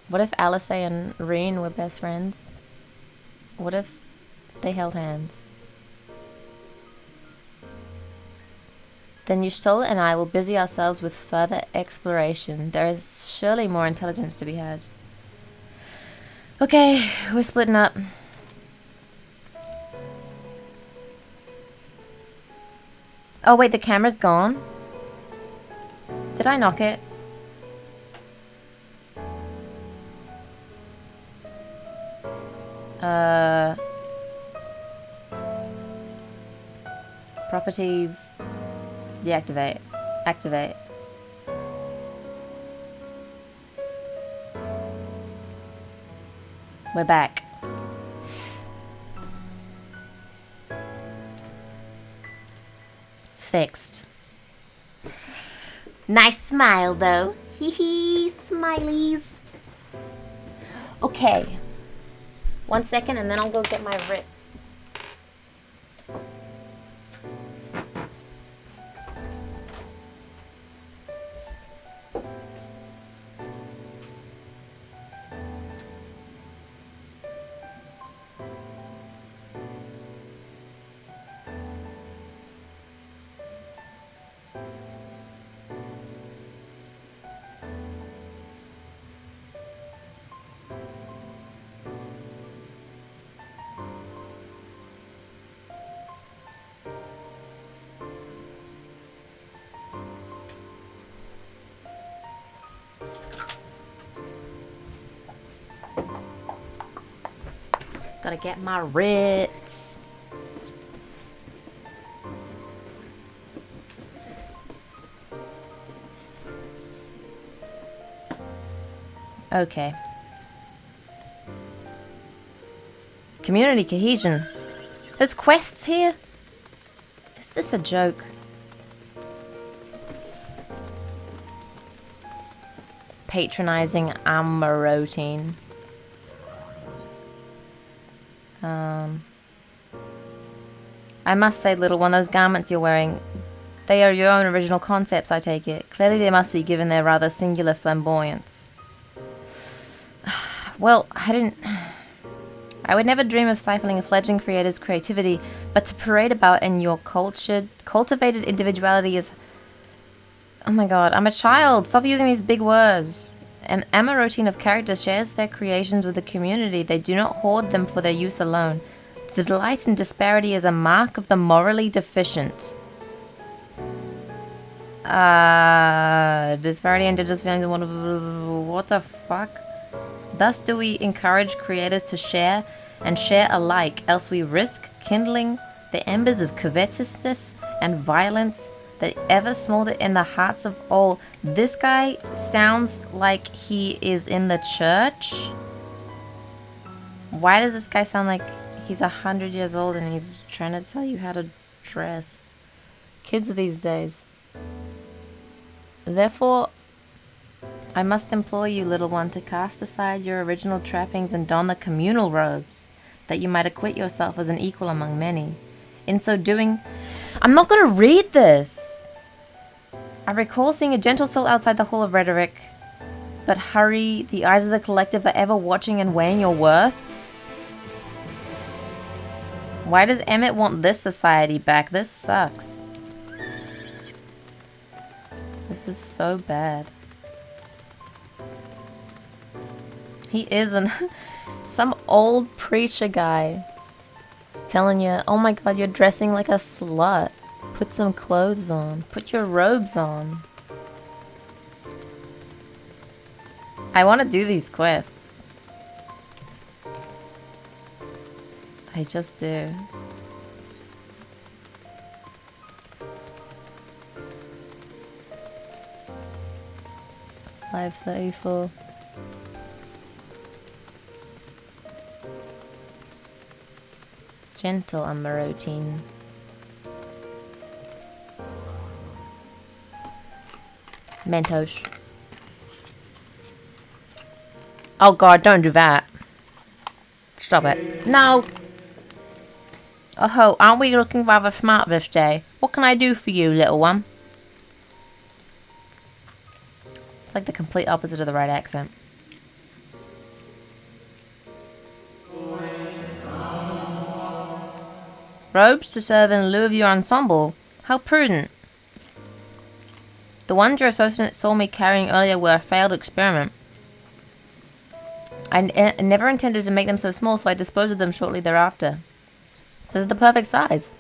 Speaker 1: What if Alice and Reen were best friends? What if they held hands? Then Y'shtola and I will busy ourselves with further exploration. There is surely more intelligence to be had. Okay, we're splitting up. Oh wait, the camera's gone. Did I knock it? Properties. Deactivate. Activate. We're back. Fixed. Nice smile, though. Hee hee, smileys. Okay. 1 second, and then I'll go get my writs. Gotta get my Ritz. Okay. Community cohesion. There's quests here? Is this a joke? Patronizing Amaurot. I must say, little one, those garments you're wearing, they are your own original concepts, I take it. Clearly they must be, given their rather singular flamboyance. Well, I would never dream of stifling a fledgling creator's creativity, but to parade about in your cultivated individuality is... Oh my god, I'm a child! Stop using these big words! An Amaurot of characters shares their creations with the community. They do not hoard them for their use alone. The delight in disparity is a mark of the morally deficient. Disparity and indigenous feelings and what the fuck? Thus do we encourage creators to share and share alike, else we risk kindling the embers of covetousness and violence that ever smolder in the hearts of all. This guy sounds like he is in the church. Why does this guy sound like he's 100 years old and he's trying to tell you how to dress? Kids these days. Therefore, I must implore you, little one, to cast aside your original trappings and don the communal robes, that you might acquit yourself as an equal among many. In so doing... I'm not gonna read this! I recall seeing a gentle soul outside the Hall of Rhetoric. But hurry, the eyes of the collective are ever watching and weighing your worth. Why does Emmett want this society back? This sucks. This is so bad. He is some old preacher guy telling you, oh my god, you're dressing like a slut. Put some clothes on. Put your robes on. I want to do these quests. I just do. $5.34. Gentle Amaurot. Mentos. Oh god, don't do that. Stop it. No! Oh ho, aren't we looking rather smart this day? What can I do for you, little one? It's like the complete opposite of the right accent. Robes to serve in lieu of your ensemble. How prudent. The ones your associate saw me carrying earlier were a failed experiment. I never intended to make them so small, so I disposed of them shortly thereafter. So they're the perfect size.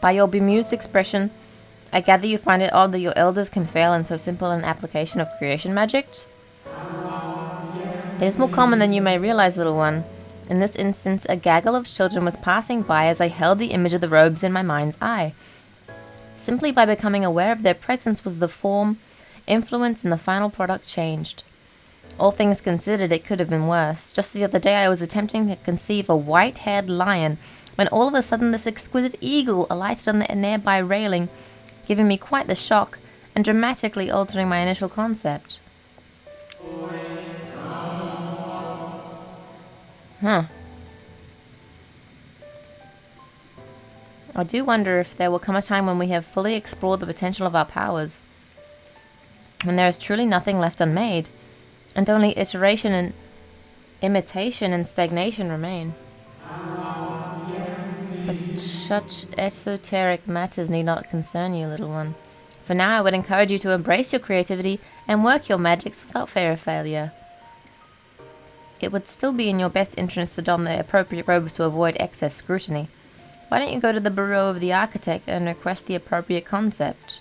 Speaker 1: By your bemused expression, I gather you find it odd that your elders can fail in so simple an application of creation magics? It is more common than you may realize, little one. In this instance, a gaggle of children was passing by as I held the image of the robes in my mind's eye. Simply by becoming aware of their presence was the form, influence, and the final product changed. All things considered, it could have been worse. Just the other day I was attempting to conceive a white-haired lion, when all of a sudden this exquisite eagle alighted on the nearby railing, giving me quite the shock and dramatically altering my initial concept. Huh. I do wonder if there will come a time when we have fully explored the potential of our powers, when there is truly nothing left unmade, and only iteration and imitation and stagnation remain. But such esoteric matters need not concern you, little one. For now I would encourage you to embrace your creativity and work your magics without fear of failure. It would still be in your best interest to don the appropriate robes to avoid excess scrutiny. Why don't you go to the Bureau of the Architect and request the appropriate concept?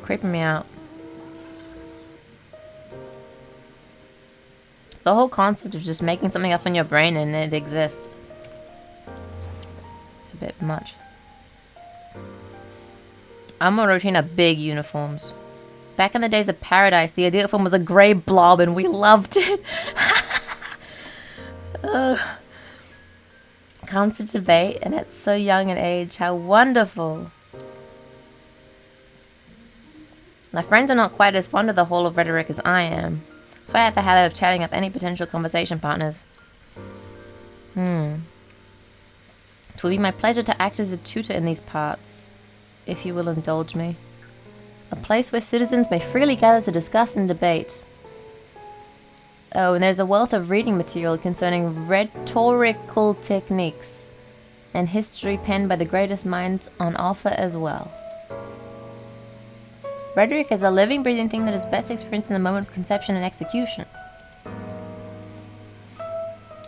Speaker 1: creeping me out. The whole concept of just making something up in your brain and it exists. It's a bit much. Amaurot are big uniforms. Back in the days of Paradise, the ideal form was a grey blob and we loved it. Come to debate and at so young an age, how wonderful. My friends are not quite as fond of the Hall of Rhetoric as I am, so I have the habit of chatting up any potential conversation partners. It will be my pleasure to act as a tutor in these parts, if you will indulge me. A place where citizens may freely gather to discuss and debate. Oh, and there's a wealth of reading material concerning rhetorical techniques and history penned by the greatest minds on offer as well. Rhetoric is a living, breathing thing that is best experienced in the moment of conception and execution.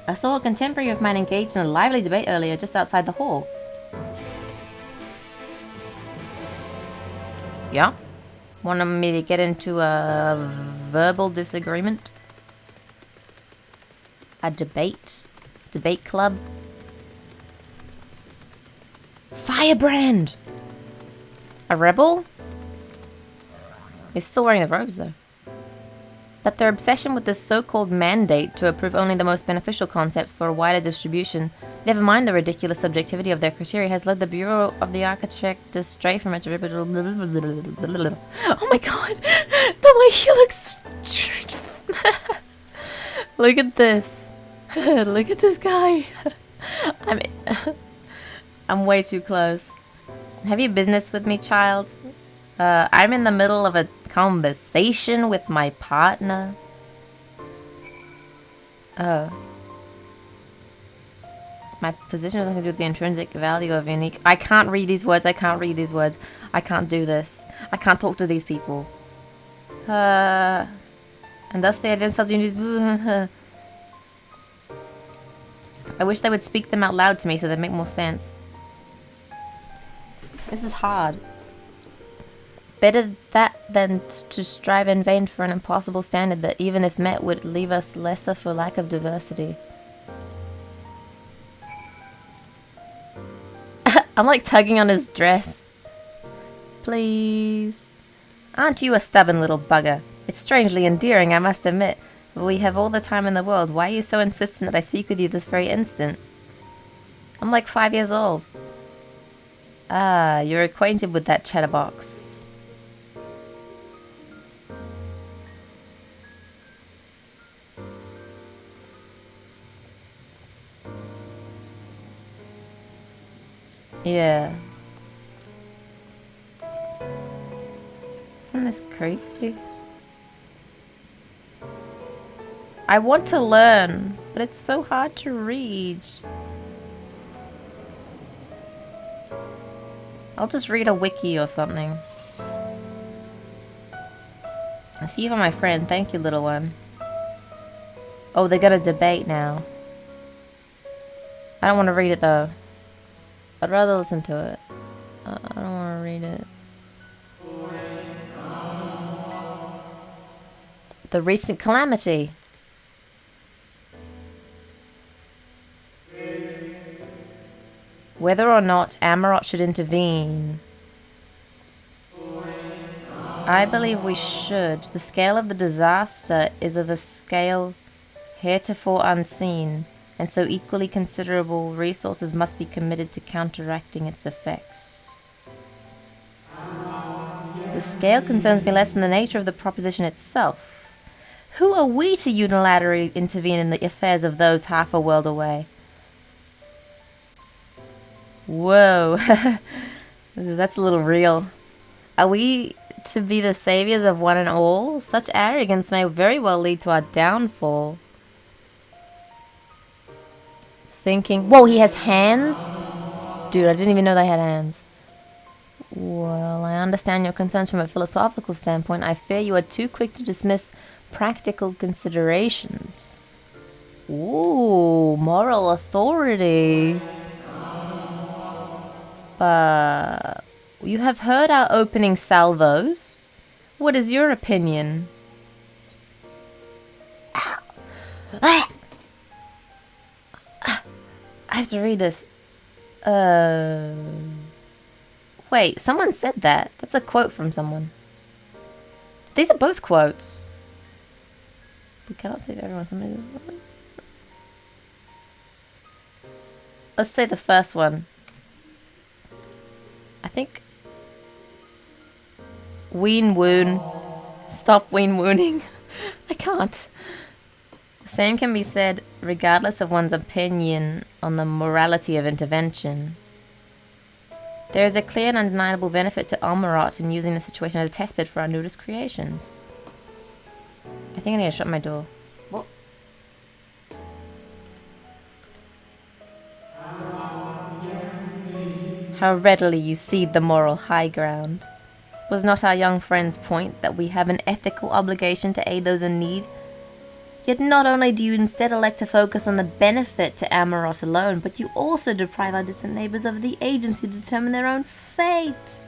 Speaker 1: I saw a contemporary of mine engaged in a lively debate earlier just outside the hall. Yeah? Want me to get into a verbal disagreement? A debate? Debate club? Firebrand! A rebel? He's still wearing the robes though. That their obsession with this so-called mandate to approve only the most beneficial concepts for a wider distribution, never mind the ridiculous subjectivity of their criteria, has led the Bureau of the Architect to stray from its original... Oh my god! The way he looks... Look at this. Look at this guy. I'm way too close. Have you business with me, child? I'm in the middle of a conversation with my partner. Oh. My position has nothing to do with the intrinsic value of unique... I can't read these words, I can't read these words. I can't do this. I can't talk to these people. And thus they identify themselves unique... I wish they would speak them out loud to me so they'd make more sense. This is hard. Better that than to strive in vain for an impossible standard that even if met would leave us lesser for lack of diversity. I'm like tugging on his dress. Please. Aren't you a stubborn little bugger? It's strangely endearing, I must admit. We have all the time in the world. Why are you so insistent that I speak with you this very instant? I'm like 5 years old. Ah, you're acquainted with that chatterbox. Yeah. Isn't this creepy? I want to learn, but it's so hard to read. I'll just read a wiki or something. I see you for my friend. Thank you, little one. Oh, they're gonna debate now. I don't want to read it though. I'd rather listen to it. I don't want to read it. The recent calamity. Whether or not Amaurot should intervene. I believe we should. The scale of the disaster is of a scale heretofore unseen, and so equally considerable resources must be committed to counteracting its effects. The scale concerns me less than the nature of the proposition itself. Who are we to unilaterally intervene in the affairs of those half a world away? Whoa. That's a little real. Are we to be the saviors of one and all? Such arrogance may very well lead to our downfall. Thinking... Whoa, he has hands? Dude, I didn't even know they had hands. Well, I understand your concerns from a philosophical standpoint. I fear you are too quick to dismiss practical considerations. Ooh, moral authority. But you have heard our opening salvos. What is your opinion? I have to read this. Wait, someone said that. That's a quote from someone. These are both quotes. We cannot save everyone. Let's say the first one. I think... Ween woon. Stop ween wooning. I can't. The same can be said regardless of one's opinion on the morality of intervention. There is a clear and undeniable benefit to Amaurot in using the situation as a testbed for our newest creations. I think I need to shut my door. What? How readily you cede the moral high ground. Was not our young friend's point that we have an ethical obligation to aid those in need? Yet not only do you instead elect to focus on the benefit to Amaurot alone, but you also deprive our distant neighbors of the agency to determine their own fate.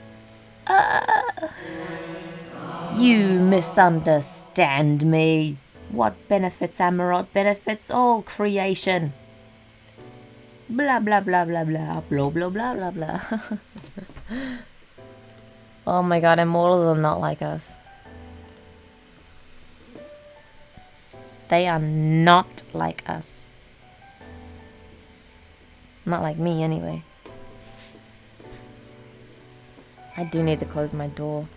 Speaker 1: You misunderstand me. What benefits Amaurot benefits all creation. Blah blah blah blah blah blah blah blah blah blah. Oh my god, immortals are not like us. They are not like us. Not like me, anyway. I do need to close my door.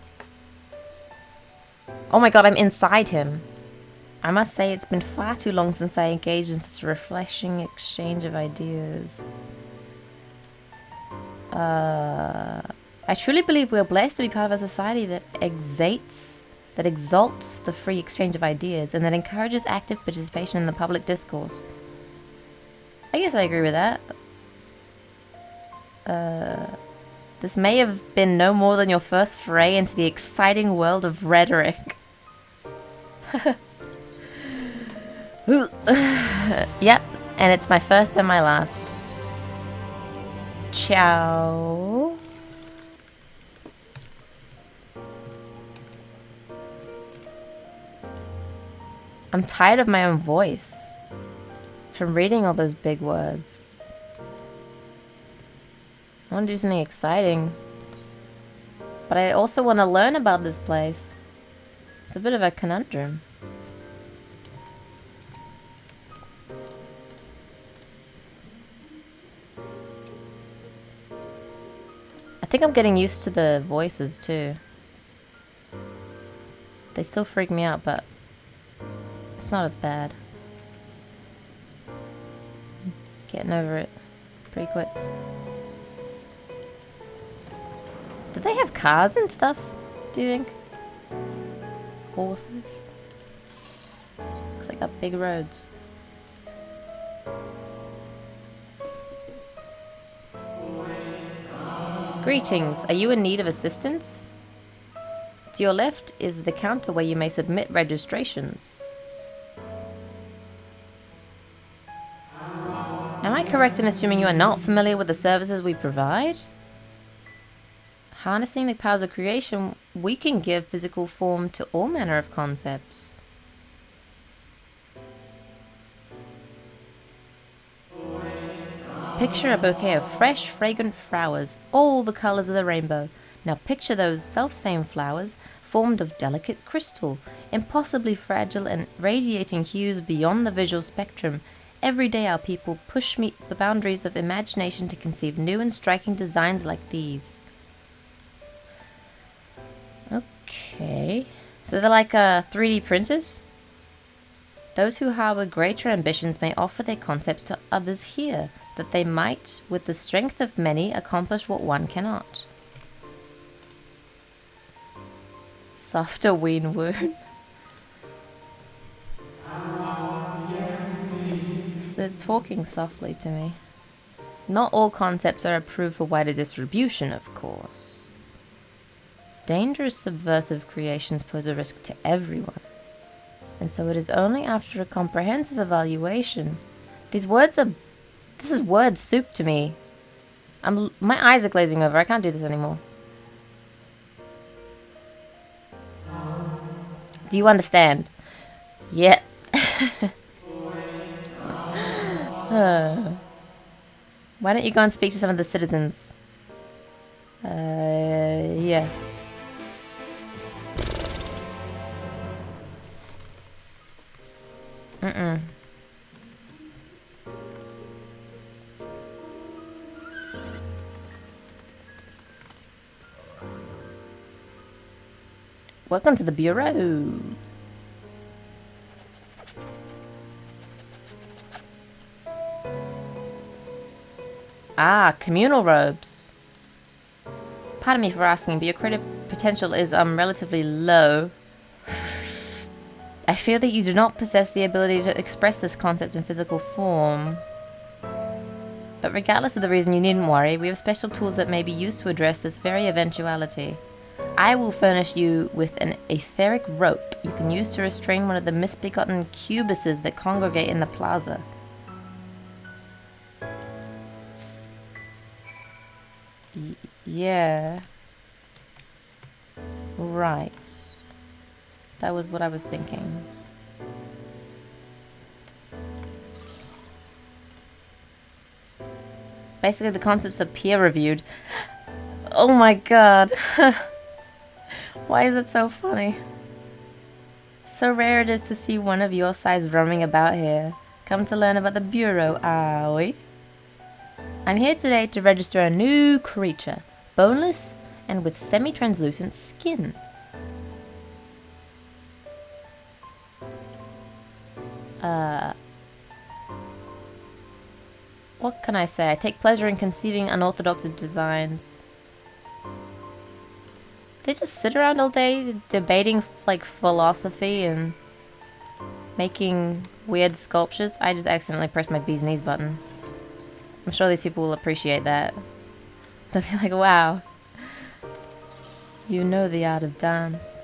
Speaker 1: Oh my god, I'm inside him. I must say it's been far too long since I engaged in such a refreshing exchange of ideas. I truly believe we are blessed to be part of a society that exalts the free exchange of ideas and that encourages active participation in the public discourse. I guess I agree with that. This may have been no more than your first foray into the exciting world of rhetoric. Yep, and it's my first and my last. Ciao. I'm tired of my own voice from reading all those big words. I want to do something exciting, but I also want to learn about this place. It's a bit of a conundrum. I think I'm getting used to the voices too. They still freak me out, but it's not as bad. Getting over it pretty quick. Do they have cars and stuff, do you think? Horses? Looks like got big roads. Greetings, are you in need of assistance? To your left is the counter where you may submit registrations. Am I correct in assuming you are not familiar with the services we provide? Harnessing the powers of creation, we can give physical form to all manner of concepts. Picture a bouquet of fresh, fragrant flowers, all the colors of the rainbow. Now picture those self-same flowers, formed of delicate crystal, impossibly fragile and radiating hues beyond the visual spectrum. Every day our people push the boundaries of imagination to conceive new and striking designs like these. Okay. So they're like 3D printers? Those who harbor greater ambitions may offer their concepts to others here, that they might, with the strength of many, accomplish what one cannot. Softer ween woon. They're talking softly to me. Not all concepts are approved for wider distribution, of course. Dangerous subversive creations pose a risk to everyone. And so it is only after a comprehensive evaluation. This is word soup to me. My eyes are glazing over. I can't do this anymore. Do you understand? Yeah. Why don't you go and speak to some of the citizens? Yeah. Welcome to the Bureau. Ah, communal robes. Pardon me for asking, but your creative potential is relatively low. I fear that you do not possess the ability to express this concept in physical form. But regardless of the reason, you needn't worry. We have special tools that may be used to address this very eventuality. I will furnish you with an etheric rope you can use to restrain one of the misbegotten cubuses that congregate in the plaza. Yeah. Right. That was what I was thinking. Basically, the concepts are peer-reviewed. Oh my god. Why is it so funny? So rare it is to see one of your size roaming about here. Come to learn about the Bureau, are we? I'm here today to register a new creature. Boneless and with semi-translucent skin. What can I say? I take pleasure in conceiving unorthodox designs. They just sit around all day debating like philosophy and making weird sculptures. I just accidentally pressed my bee's knees button. I'm sure these people will appreciate that. They'll be like, wow, you know the art of dance.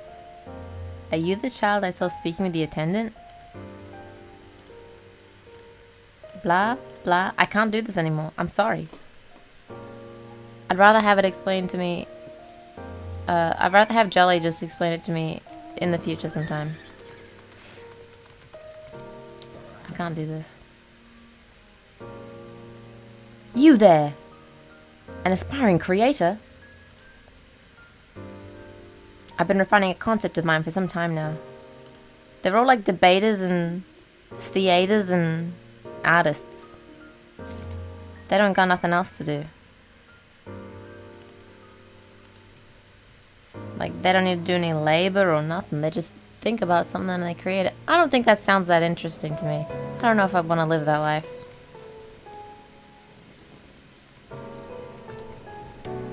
Speaker 1: Are you the child I saw speaking with the attendant? Blah, blah. I can't do this anymore. I'm sorry. I'd rather have it explained to me. I'd rather have Jelly just explain it to me in the future sometime. I can't do this. You there! An aspiring creator? I've been refining a concept of mine for some time now. They're all like debaters and theaters and artists. They don't got nothing else to do. Like, they don't need to do any labor or nothing. They just think about something and they create it. I don't think that sounds that interesting to me. I don't know if I want to live that life.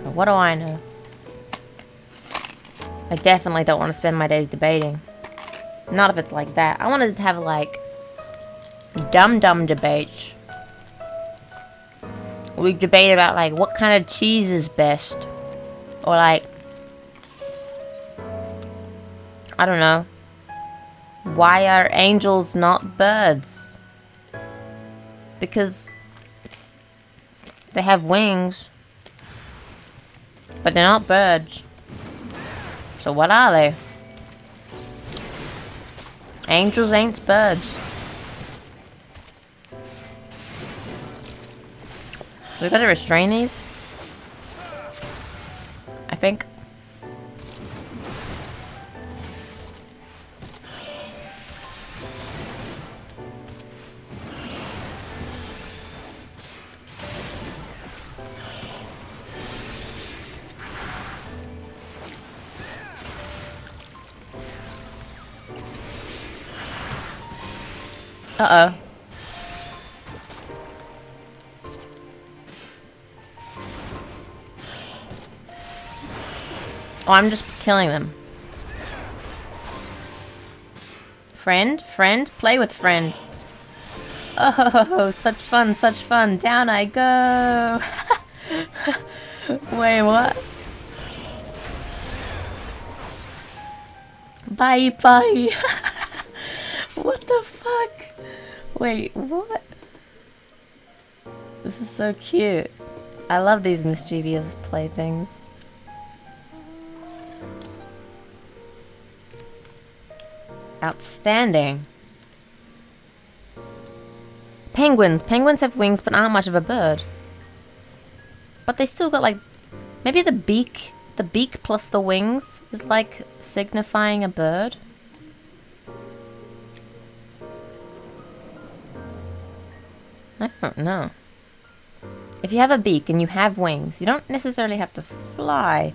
Speaker 1: But what do I know? I definitely don't want to spend my days debating. Not if it's like that. I want to have, like, dumb debates. We debate about, like, what kind of cheese is best. Or, like, I don't know. Why are angels not birds? Because they have wings. But they're not birds. So what are they? Angels ain't birds. So we gotta restrain these? I think. Uh-oh. Oh, I'm just killing them. Friend? Friend? Play with friend. Oh, such fun, such fun. Down I go. Wait, what? Bye, bye. What the fuck? Wait, what? This is so cute. I love these mischievous playthings. Outstanding. Penguins. Penguins have wings but aren't much of a bird. But they still got like... Maybe the beak plus the wings is like signifying a bird. I don't know. If you have a beak and you have wings, you don't necessarily have to fly.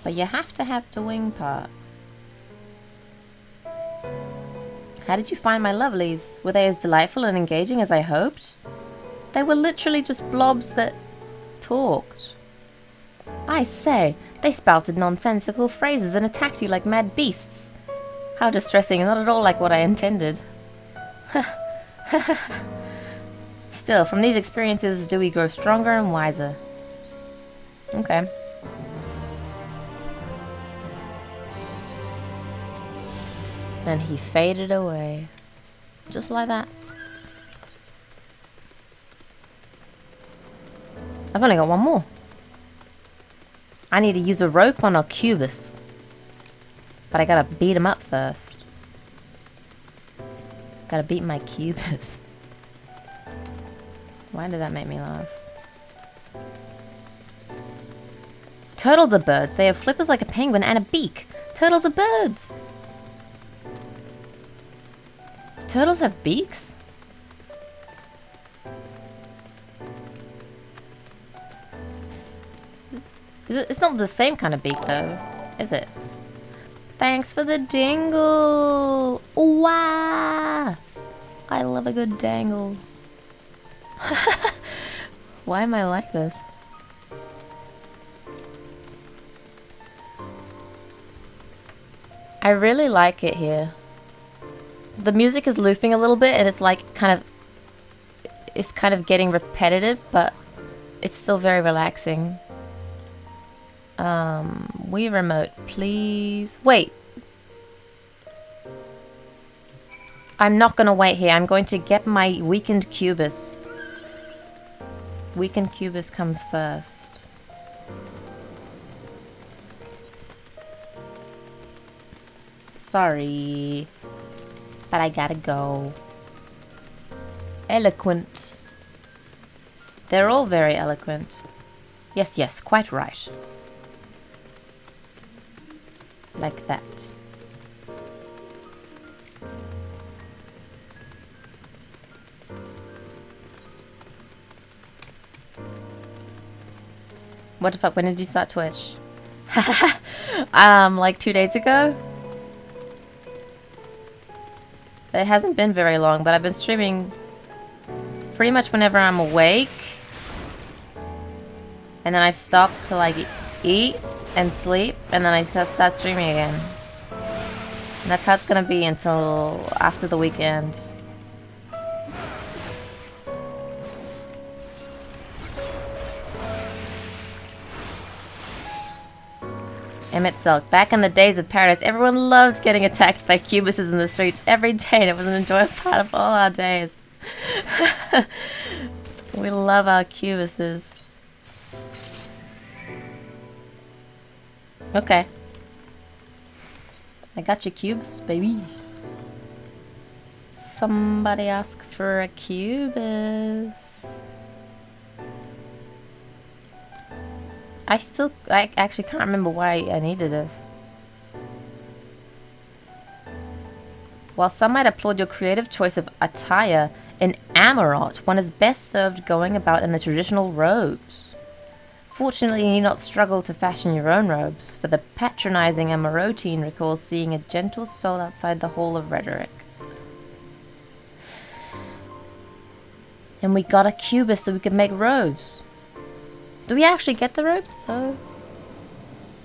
Speaker 1: But you have to have the wing part. How did you find my lovelies? Were they as delightful and engaging as I hoped? They were literally just blobs that talked. I say, they spouted nonsensical phrases and attacked you like mad beasts. How distressing, and not at all like what I intended. Still, from these experiences do we grow stronger and wiser. Okay. And he faded away. Just like that. I've only got one more. I need to use a rope on Arcubus. But I gotta beat him up first. Gotta beat my Cubus. Why did that make me laugh? Turtles are birds. They have flippers like a penguin and a beak. Turtles are birds. Turtles have beaks? It's not the same kind of beak though, is it? Thanks for the dangle! Wow! I love a good dangle. Why am I like this? I really like it here. The music is looping a little bit and it's like kind of getting repetitive, but it's still very relaxing. Wii remote, please. Wait. I'm not gonna wait here. I'm going to get my weakened Cubus. Weakened Cubus comes first. Sorry. But I gotta go. Eloquent. They're all very eloquent. Yes, yes, quite right. Like that. What the fuck, when did you start Twitch? Like 2 days ago? It hasn't been very long, but I've been streaming pretty much whenever I'm awake. And then I stop to like eat and sleep, and then I start streaming again. And that's how it's gonna be until after the weekend. Emmett Silk. Back in the days of paradise, everyone loved getting attacked by Cubuses in the streets every day, and it was an enjoyable part of all our days. We love our Cubuses. Okay. I got your cubes, baby. Somebody ask for a Cubus. I actually can't remember why I needed this. While some might applaud your creative choice of attire, in Amaurot, one is best served going about in the traditional robes. Fortunately, you need not struggle to fashion your own robes, for the patronizing Amaurotine recalls seeing a gentle soul outside the Hall of Rhetoric. And we got a Cubus so we could make robes. Do we actually get the robes, though?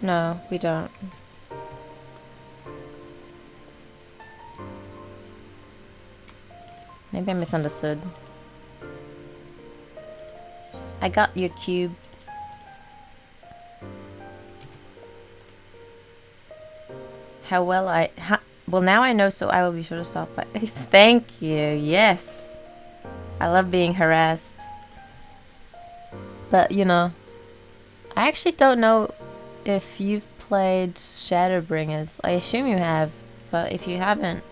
Speaker 1: No, we don't. Maybe I misunderstood. I got your cube. Well, now I know, so I will be sure to stop by. Thank you, yes. I love being harassed. But, you know, I actually don't know if you've played Shadowbringers. I assume you have. but if you haven't,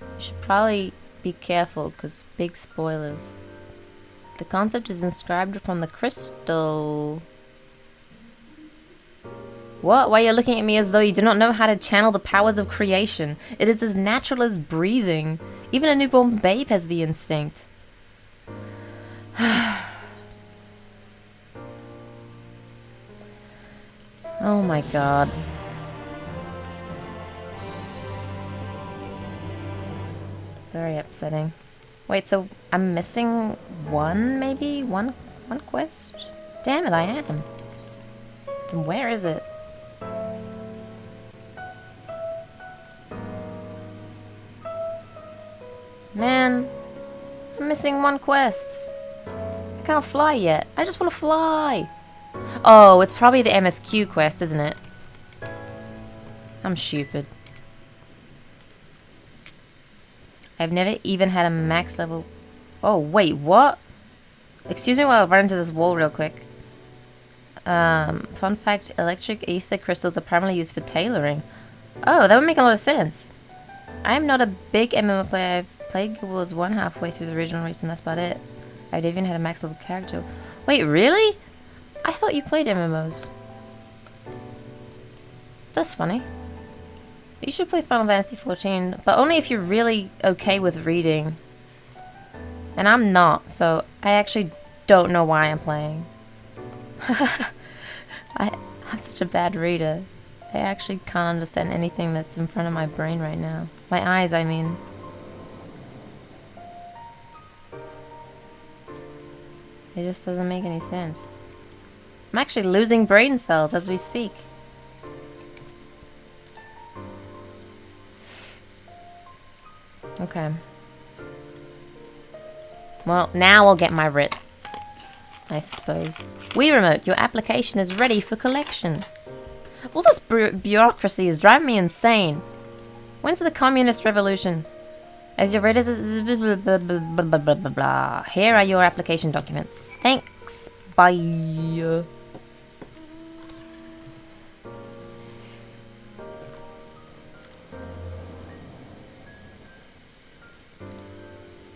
Speaker 1: you should probably be careful, because big spoilers. The concept is inscribed upon the crystal. What? Why are you looking at me as though you do not know how to channel the powers of creation? It is as natural as breathing. Even a newborn babe has the instinct. Oh my god. Very upsetting. Wait, so I'm missing one, maybe? One quest? Damn it, I am. Then where is it? Man, I'm missing one quest. I can't fly yet. I just want to fly. Oh, it's probably the MSQ quest, isn't it? I'm stupid. I've never even had a max level... Oh, wait, what? Excuse me while I run into this wall real quick. Fun fact, electric ether crystals are primarily used for tailoring. Oh, that would make a lot of sense. I'm not a big MMO player. I've played Guild Wars 1 halfway through the original release, and that's about it. I've even had a max level character. Wait, really? I thought you played MMOs. That's funny. You should play Final Fantasy XIV, but only if you're really okay with reading. And I'm not, so I actually don't know why I'm playing. I'm such a bad reader. I actually can't understand anything that's in front of my brain right now. My eyes, I mean. It just doesn't make any sense. I'm actually losing brain cells as we speak. Okay. Well, now I'll get my writ, I suppose. Wii Remote, your application is ready for collection. All this bureaucracy is driving me insane. When's the communist revolution? As your readers... Here are your application documents. Thanks. Bye.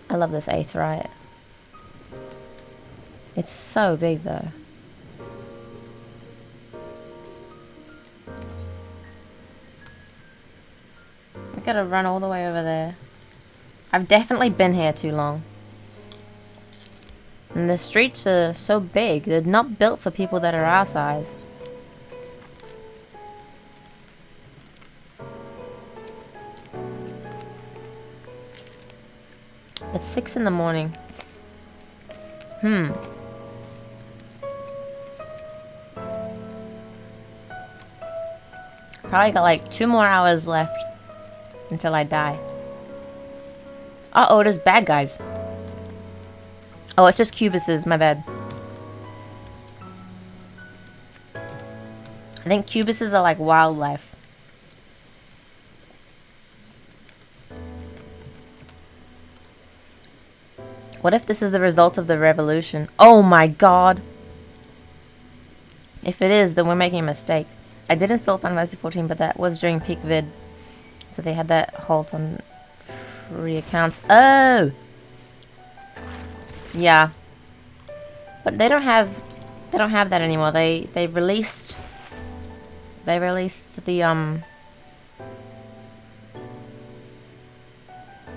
Speaker 1: I love this Aetheryte. It's so big though. We gotta run all the way over there. I've definitely been here too long. And the streets are so big, they're not built for people that are our size. It's 6 in the morning. Probably got like 2 more hours left until I die. Uh-oh, there's bad guys. Oh, it's just cubuses, my bad. I think cubuses are like wildlife. What if this is the result of the revolution? Oh my god! If it is, then we're making a mistake. I did install Final Fantasy XIV, but that was during peak vid. So they had that halt on free accounts. Oh! Yeah. But they don't have that anymore. They released the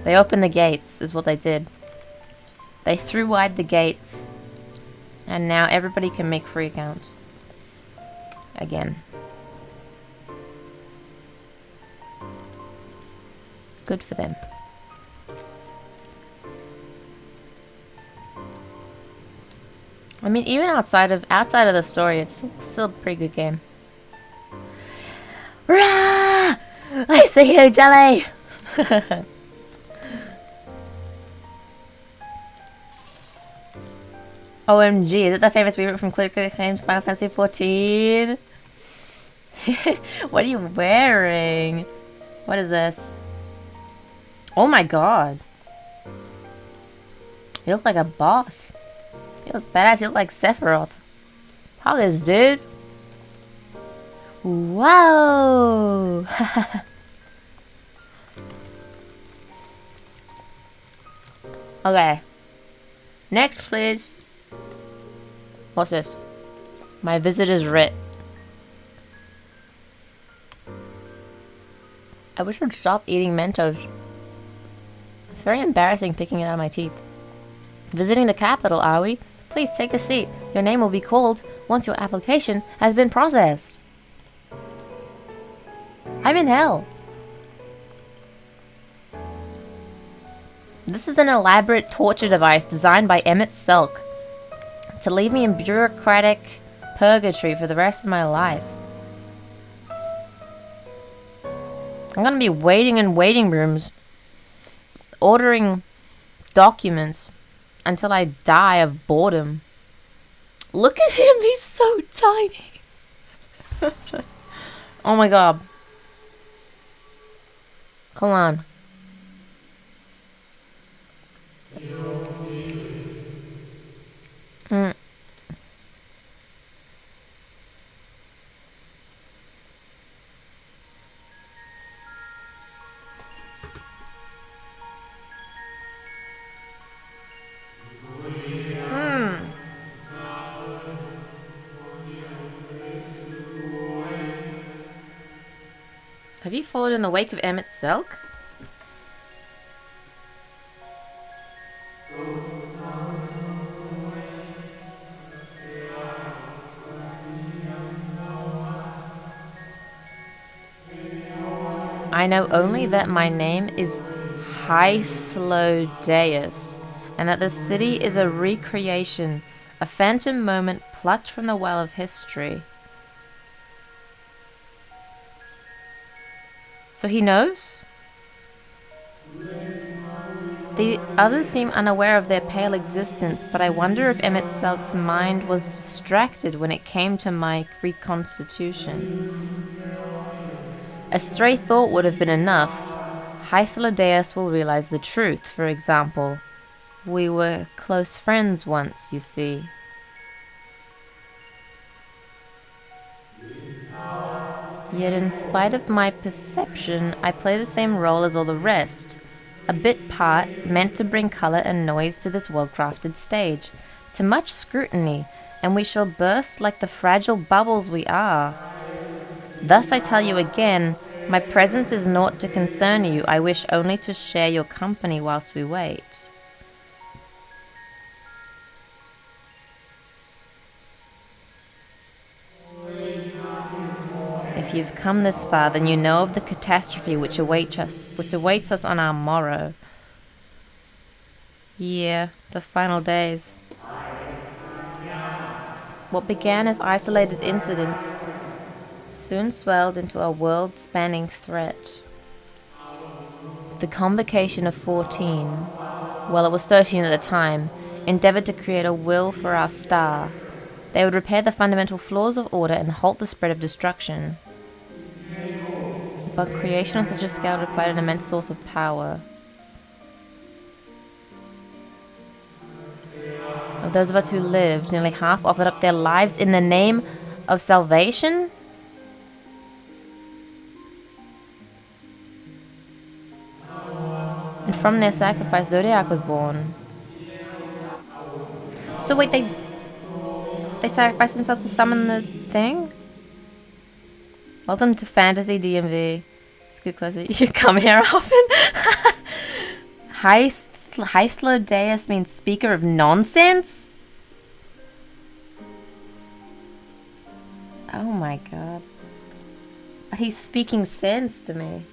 Speaker 1: they opened the gates is what they did. They threw wide the gates, and now everybody can make free accounts again. Good for them. I mean, even outside of the story, it's still a pretty good game. Rah! I see you, Jelly. OMG, is it the famous reboot from critically acclaimed Final Fantasy XIV? What are you wearing? What is this? Oh my god. You look like a boss. You look badass, you look like Sephiroth. Poggers, dude. Whoa! Okay. Next, please. What's this? My visitor's writ. I wish I'd stop eating Mentos. It's very embarrassing picking it out of my teeth. Visiting the capital, are we? Please take a seat. Your name will be called once your application has been processed. I'm in hell. This is an elaborate torture device designed by Emmett Selk to leave me in bureaucratic purgatory for the rest of my life. I'm gonna be waiting in waiting rooms, ordering documents until I die of boredom. Look at him, he's so tiny. Oh my god. Come on. Have you followed in the wake of Emmett Selk? I know only that my name is Hythlodeus, and that the city is a recreation, a phantom moment plucked from the well of history. So he knows? The others seem unaware of their pale existence, but I wonder if Emmett Selk's mind was distracted when it came to my reconstitution. A stray thought would have been enough. Hythlodeus will realize the truth, for example. We were close friends once, you see. Yet in spite of my perception, I play the same role as all the rest. A bit part meant to bring colour and noise to this well-crafted stage, to much scrutiny, and we shall burst like the fragile bubbles we are. Thus I tell you again, my presence is naught to concern you. I wish only to share your company whilst we wait. If you've come this far, then you know of the catastrophe which awaits us on our morrow. Yeah, the final days. What began as isolated incidents soon swelled into a world-spanning threat. The Convocation of 14, well, it was 13 at the time, endeavored to create a will for our star. They would repair the fundamental flaws of order and halt the spread of destruction. But creation on such a scale required an immense source of power. Of those of us who lived, nearly half offered up their lives in the name of salvation? And from their sacrifice, Zodiac was born. So wait, they sacrificed themselves to summon the thing? Welcome to Fantasy DMV. Scoot closer. You come here often? Hythlodeus means speaker of nonsense? Oh my god. But he's speaking sense to me.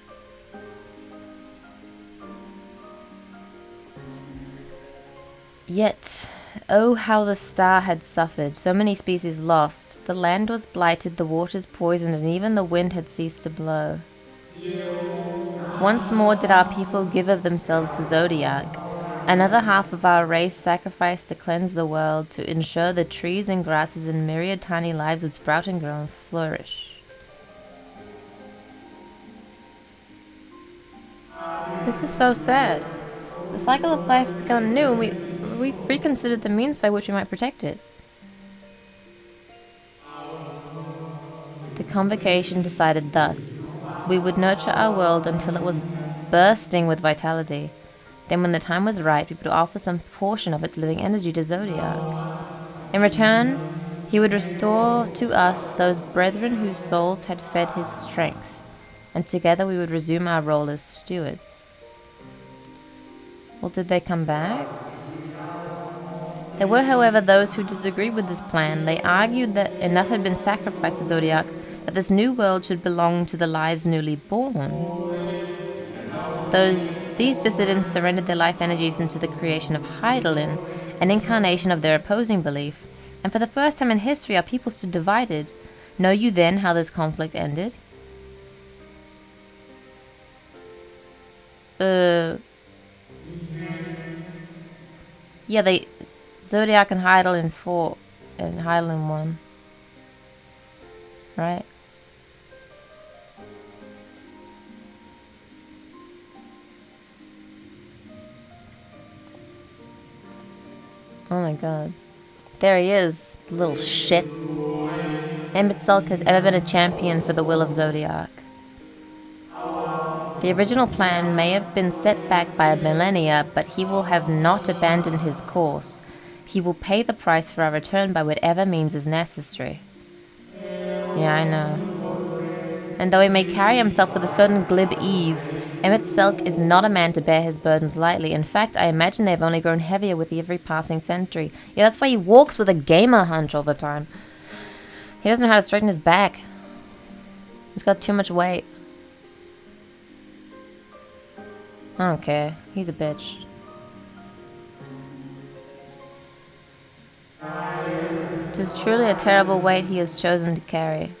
Speaker 1: Yet, oh how the star had suffered, so many species lost. The land was blighted, the waters poisoned, and even the wind had ceased to blow. Once more did our people give of themselves to Zodiac. Another half of our race sacrificed to cleanse the world, to ensure the trees and grasses and myriad tiny lives would sprout and grow and flourish. This is so sad. The cycle of life begun new, and we reconsidered the means by which we might protect it. The Convocation decided thus. We would nurture our world until it was bursting with vitality. Then when the time was right, we would offer some portion of its living energy to Zodiac. In return, he would restore to us those brethren whose souls had fed his strength, and together we would resume our role as stewards. Well, did they come back? There were, however, those who disagreed with this plan. They argued that enough had been sacrificed to Zodiac, that this new world should belong to the lives newly born. These dissidents surrendered their life energies into the creation of Heidelin, an incarnation of their opposing belief, and for the first time in history our people stood divided. Know you then how this conflict ended? Yeah, Zodiac and Heidelin fought, and Heidelin won. Right? Oh my god. There he is, little shit. Emmett Selk has ever been a champion for the will of Zodiac. The original plan may have been set back by millennia, but he will have not abandoned his course. He will pay the price for our return by whatever means is necessary. Yeah, I know. And though he may carry himself with a certain glib ease, Emmett Selk is not a man to bear his burdens lightly. In fact, I imagine they have only grown heavier with every passing century. Yeah, that's why he walks with a gamer hunch all the time. He doesn't know how to straighten his back. He's got too much weight. I don't care. He's a bitch. It is truly a terrible weight he has chosen to carry.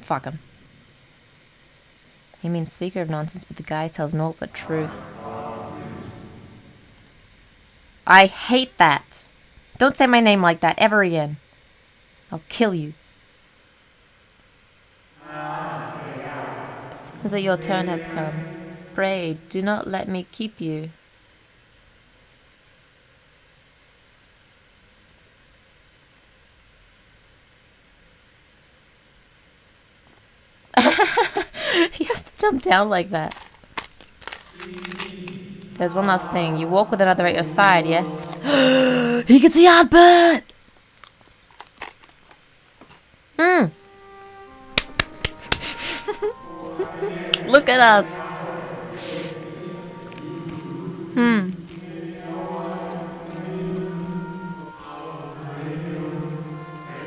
Speaker 1: Fuck him. He means speaker of nonsense, but the guy tells naught but truth. I hate that. Don't say my name like that ever again. I'll kill you. It seems that your turn has come. Pray, do not let me keep you. He has to jump down like that. There's one last thing. You walk with another at your side, yes? He can see Albert! Look at us.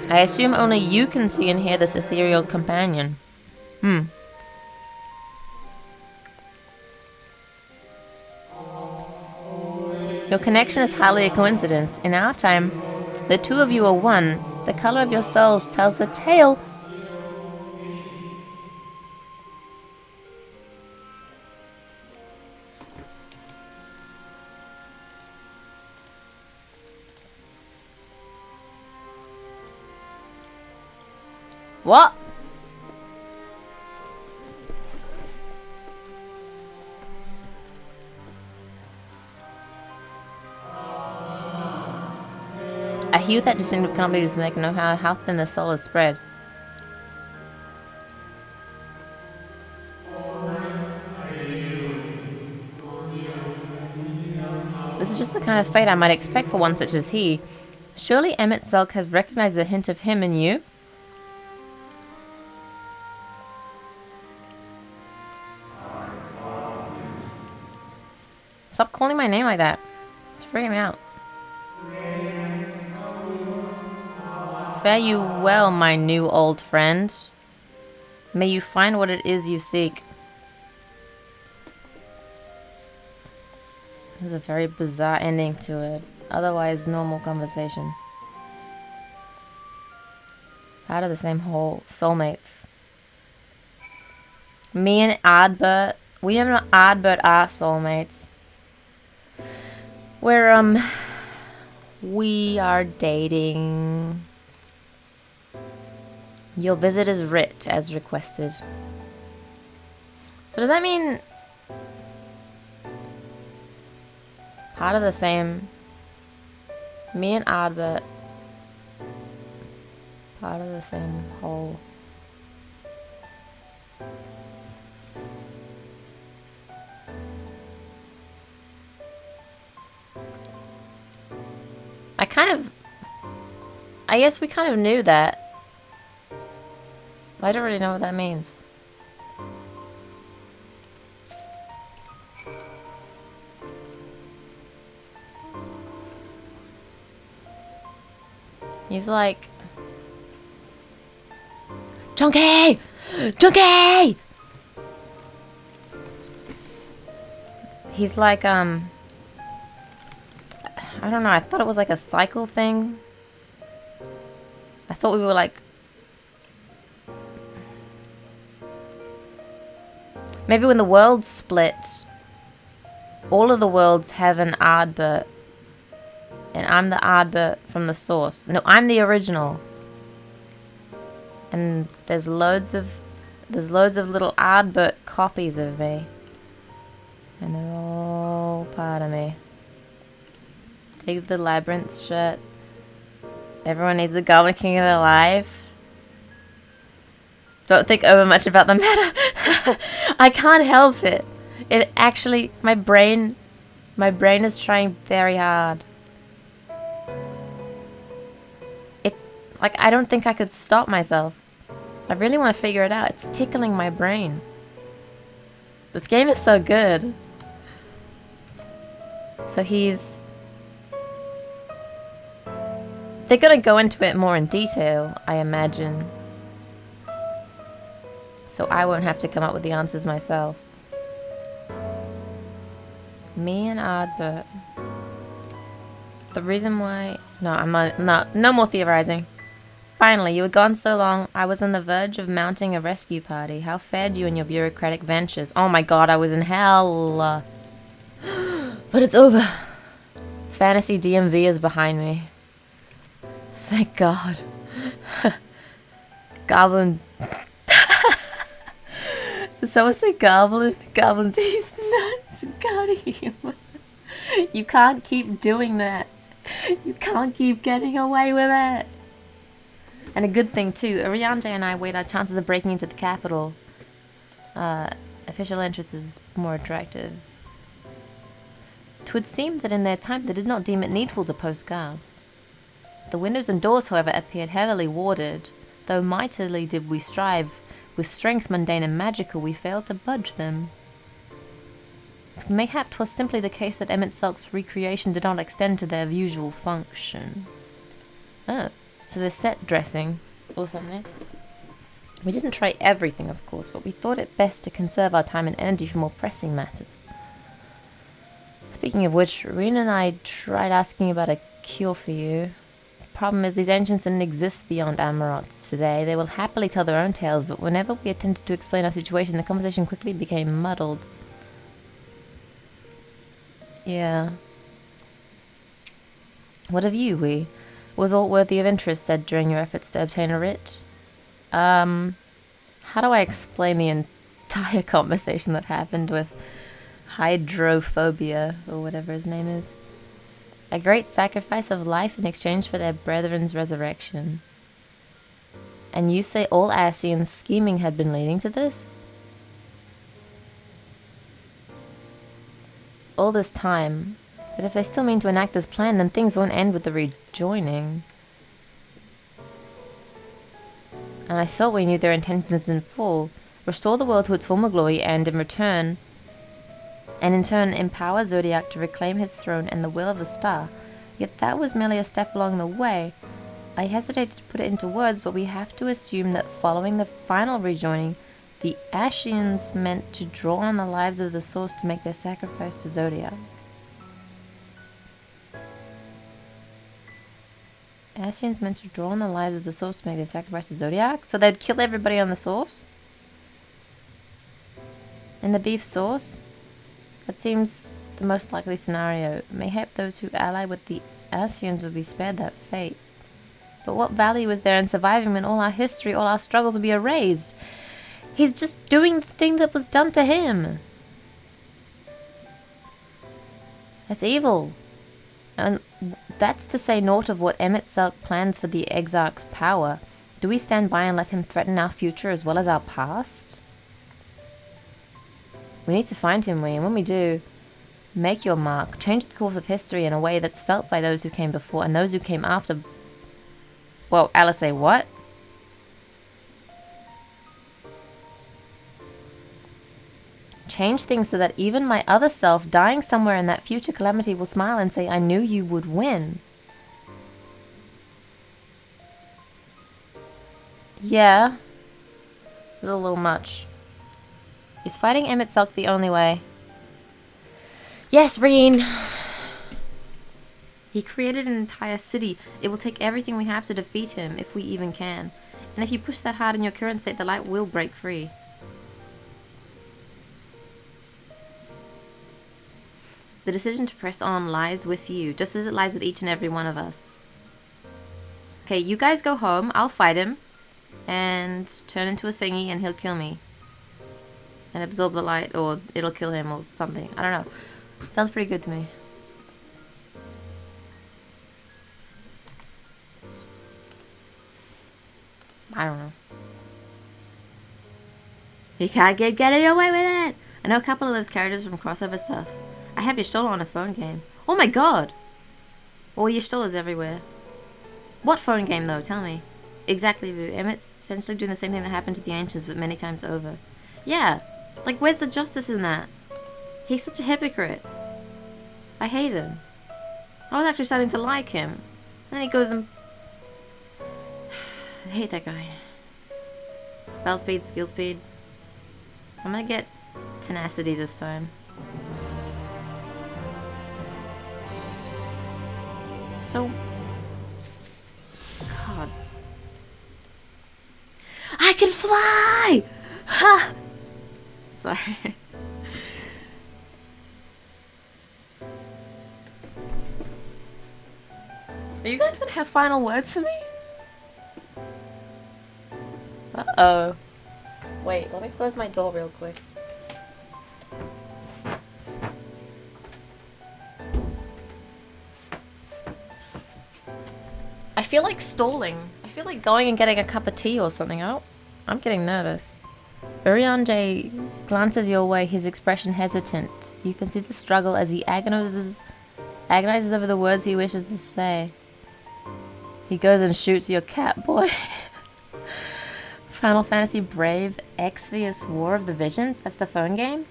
Speaker 1: I assume only you can see and hear this ethereal companion. Your connection is hardly a coincidence. In our time, the two of you are one. The color of your souls tells the tale. What? A hue that distinctive cannot be used to make know how thin the soul is spread. This is just the kind of fate I might expect for one such as he. Surely Emmett Selk has recognized the hint of him in you? Stop calling my name like that. It's freaking me out. Fare you well, my new old friend. May you find what it is you seek. There's a very bizarre ending to it. Otherwise, normal conversation. Part of the same whole. Soulmates. Me and Ardbert. We and Ardbert are soulmates. We are dating. Your visit is writ as requested. So does that mean part of the same? Me and Ardbert, part of the same whole. I guess we kind of knew that. I don't really know what that means. He's like... Chunky! Chunky! He's like, I don't know, I thought it was like a cycle thing. I thought we were like... Maybe when the worlds split, all of the worlds have an Ardbert. And I'm the Ardbert from the source. No, I'm the original. And there's loads of little Ardbert copies of me. And they're all part of me. Take the Labyrinth shirt. Everyone needs the Goblin King of their life. Don't think over much about the matter. I can't help it. It actually, my brain is trying very hard. Like, I don't think I could stop myself. I really want to figure it out. It's tickling my brain. This game is so good. So they're gonna go into it more in detail, I imagine. So I won't have to come up with the answers myself. Me and Ardbert. The reason why... No, I'm not... No more theorizing. Finally, you were gone so long, I was on the verge of mounting a rescue party. How fared you in your bureaucratic ventures? Oh my god, I was in hell. But it's over. Fantasy DMV is behind me. Thank god. Goblin... Did someone say goblin? Goblin these nuts. Got him. You can't keep doing that. You can't keep getting away with it. And a good thing too, Ariane and I weighed our chances of breaking into the capital. Official entrance is more attractive. 'Twould seem that in their time they did not deem it needful to post guards. The windows and doors, however, appeared heavily warded. Though mightily did we strive, with strength mundane and magical, we failed to budge them. Mayhap 'twas simply the case that Emmett Sulk's recreation did not extend to their usual function. Oh. So they're set dressing or something. We didn't try everything, of course, but we thought it best to conserve our time and energy for more pressing matters. Speaking of which, Rena and I tried asking about a cure for you. The problem is these ancients didn't exist beyond Amaurot today. They will happily tell their own tales, but whenever we attempted to explain our situation, the conversation quickly became muddled. Yeah. What of you, we? Was aught worthy of interest said during your efforts to obtain a writ? How do I explain the entire conversation that happened with Hydrophobia, or whatever his name is? A great sacrifice of life in exchange for their brethren's resurrection. And you say all Ascian's scheming had been leading to this? All this time... But if they still mean to enact this plan, then things won't end with the rejoining. And I thought we knew their intentions in full. Restore the world to its former glory and, in turn, empower Zodiac to reclaim his throne and the will of the star. Yet that was merely a step along the way. I hesitate to put it into words, but we have to assume that following the final rejoining, the Ascians meant to draw on the lives of the source to make their sacrifice to Zodiac. Ascians meant to draw on the lives of the source to make their sacrifice to Zodiac? So they'd kill everybody on the source? In the beef source? That seems the most likely scenario. Mayhap those who ally with the Ascians would be spared that fate. But what value is there in surviving when all our history, all our struggles will be erased? He's just doing the thing that was done to him. That's evil. And that's to say naught of what Emmett Sulk plans for the Exarch's power. Do we stand by and let him threaten our future as well as our past? We need to find him, and when we do, Make your mark. Change the course of history in a way that's felt by those who came before and those who came after. Well, Alice, say what? Change things so that even my other self, dying somewhere in that future calamity, will smile and say, I knew you would win. Yeah. It's a little much. Is fighting Emmett Selk the only way? Yes, Reen! He created an entire city. It will take everything we have to defeat him, if we even can. And if you push that hard in your current state, the light will break free. The decision to press on lies with you, just as it lies with each and every one of us. Okay, you guys go home. I'll fight him. And turn into a thingy and he'll kill me. And absorb the light, or it'll kill him or something. I don't know. Sounds pretty good to me. I don't know. You can't keep getting away with it! I know a couple of those characters from crossover stuff. I have your shoulder on a phone game. Oh my god! Well, your shoulders everywhere. What phone game though? Tell me. Exactly, Vu. Emmett's essentially doing the same thing that happened to the Ancients, but many times over. Yeah! Like, where's the justice in that? He's such a hypocrite. I hate him. I was actually starting to like him. And then he goes and... I hate that guy. Spell speed, skill speed. I'm gonna get tenacity this time. So... God. I can fly! Ha! Sorry. Are you guys gonna have final words for me? Uh-oh. Wait, let me close my door real quick. I feel like stalling. I feel like going and getting a cup of tea or something. I'm getting nervous. Urianger glances your way, his expression hesitant. You can see the struggle as he agonizes over the words he wishes to say. He goes and shoots your cat, boy. Final Fantasy Brave Exvius War of the Visions? That's the phone game?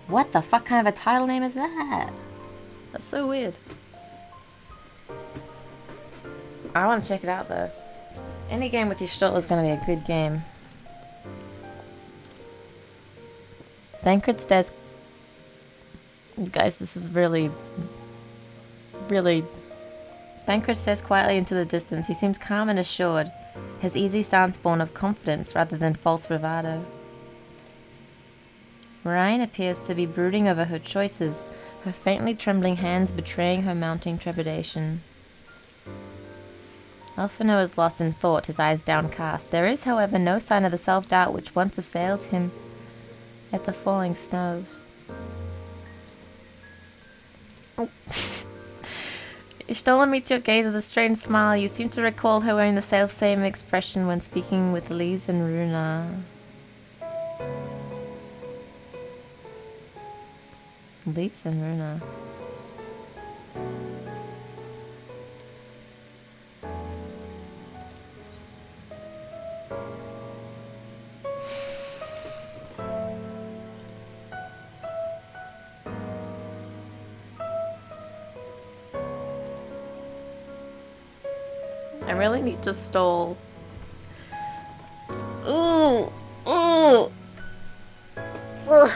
Speaker 1: What the fuck kind of a title name is that? That's so weird. I want to check it out though. Any game with your Stotler is going to be a good game. Thancred stares... Guys, this is really... Thancred stares quietly into the distance. He seems calm and assured. His easy stance born of confidence rather than false bravado. Ryan appears to be brooding over her choices, her faintly trembling hands betraying her mounting trepidation. Alphino is lost in thought, his eyes downcast. There is, however, no sign of the self-doubt which once assailed him at the falling snows. Oh. Ishtola meets your gaze with a strange smile. You seem to recall her wearing the self-same expression when speaking with Lise and Runa. Lise and Runa. I really need to stall. Ooh! Ooh! Ugh.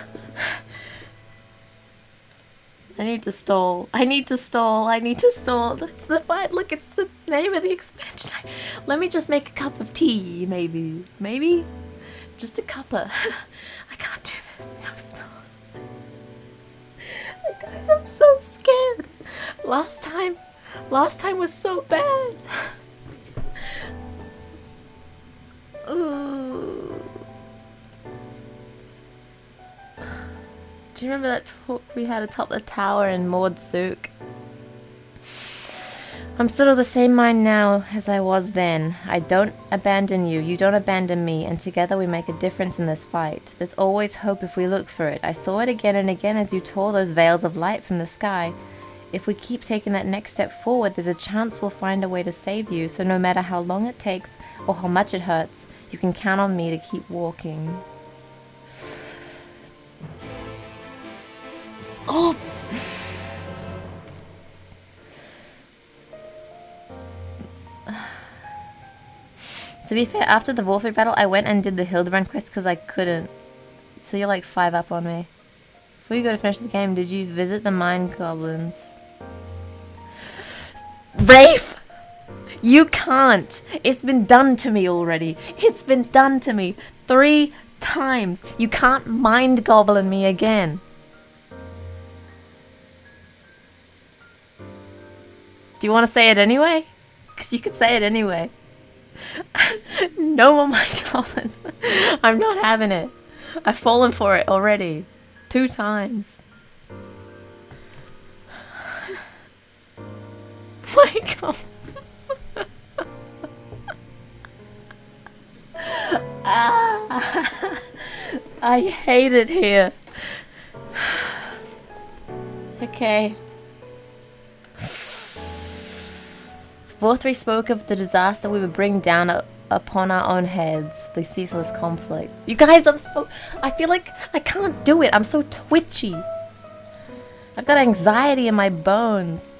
Speaker 1: I need to stall. I need to stall. I need to stall. That's the fight. Look, it's the name of the expansion. Let me just make a cup of tea, maybe. Maybe? Just a cuppa. I can't do this. No, stop. Guys, I'm so scared. Last time was so bad. Ooh. Do you remember that talk we had atop the tower in Maud Sook? I'm still of the same mind now as I was then. I don't abandon you, you don't abandon me, and together we make a difference in this fight. There's always hope if we look for it. I saw it again and again as you tore those veils of light from the sky. If we keep taking that next step forward, there's a chance we'll find a way to save you, so no matter how long it takes or how much it hurts, you can count on me to keep walking. Oh! To be fair, after the Vorthri battle, I went and did the Hildebrand quest because I couldn't. So you're like 5 up on me. Before you go to finish the game, did you visit the Mind Goblins? Rafe! You can't! It's been done to me already. It's been done to me 3 times. You can't Mind Goblin me again. Do you want to say it anyway? Because you could say it anyway. No more Mind Goblins. I'm not having it. I've fallen for it already. 2 times. My God. I hate it here. Okay. Vorthri spoke of the disaster we would bring down upon our own heads, the ceaseless conflict. You guys, I feel like I can't do it. I'm so twitchy. I've got anxiety in my bones.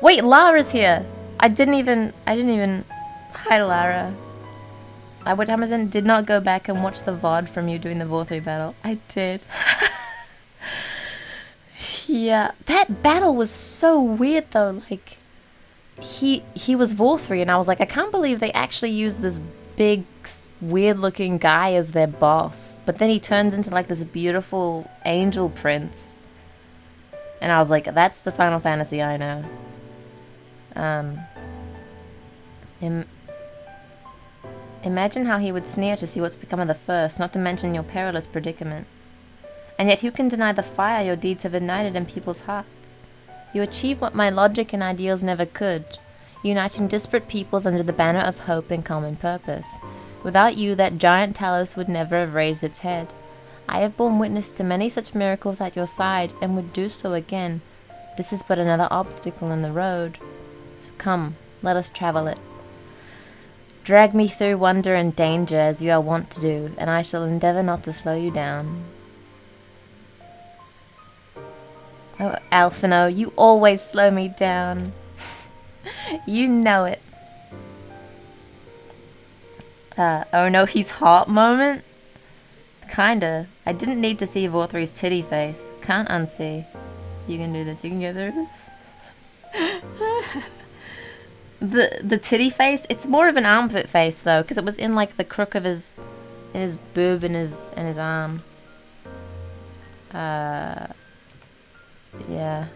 Speaker 1: Wait, Lara's here. I didn't even, hi Lara. I would Amazon did not go back and watch the VOD from you doing the Vorthri battle. I did. Yeah, that battle was so weird though, like, he was Vorthri, and I was like, I can't believe they actually used this big, weird-looking guy as their boss. But then he turns into like this beautiful angel prince, and I was like, that's the Final Fantasy I know. Imagine how he would sneer to see what's become of the first, not to mention your perilous predicament. And yet who can deny the fire your deeds have ignited in people's hearts? You achieve what my logic and ideals never could, uniting disparate peoples under the banner of hope and common purpose. Without you, that giant Talos would never have raised its head. I have borne witness to many such miracles at your side, and would do so again. This is but another obstacle in the road. So come, let us travel it. Drag me through wonder and danger as you are wont to do, and I shall endeavour not to slow you down. Oh, Alphino, you always slow me down. You know it. Oh no, he's hot moment? Kinda. I didn't need to see Vorthri's titty face. Can't unsee. You can do this, you can get through this. The titty face, it's more of an armpit face though, because it was in like the crook of his boob and his arm. Yeah.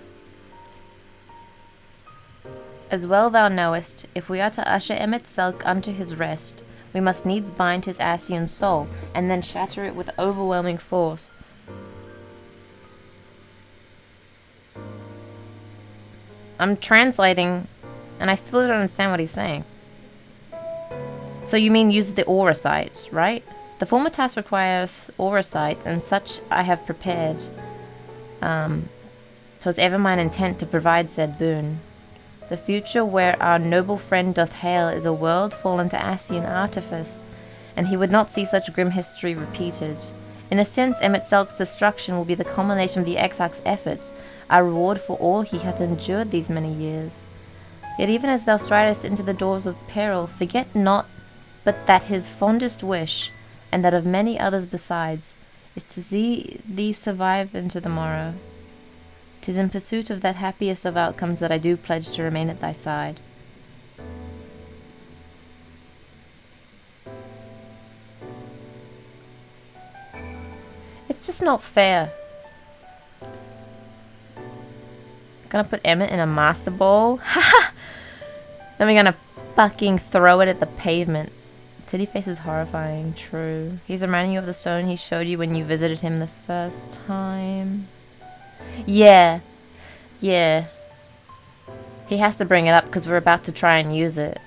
Speaker 1: As well thou knowest, if we are to usher Emet-Selch unto his rest, we must needs bind his Ascian soul, and then shatter it with overwhelming force. I'm translating, and I still don't understand what he's saying. So you mean use the aura sight, right? The former task requires aura sight, and such I have prepared. 'Twas ever mine intent to provide said boon. The future where our noble friend doth hail is a world fallen to Ascian artifice, and he would not see such grim history repeated. In a sense, Emet-Selch's destruction will be the culmination of the Exarch's efforts, our reward for all he hath endured these many years. Yet even as thou stridest into the doors of peril, forget not but that his fondest wish, and that of many others besides, is to see thee survive into the morrow. 'Tis in pursuit of that happiest of outcomes that I do pledge to remain at thy side. It's just not fair. Gonna put Emmett in a master ball. Haha! Then we're gonna fucking throw it at the pavement. Titty face is horrifying, true. He's reminding you of the stone he showed you when you visited him the first time. Yeah. Yeah. He has to bring it up because we're about to try and use it.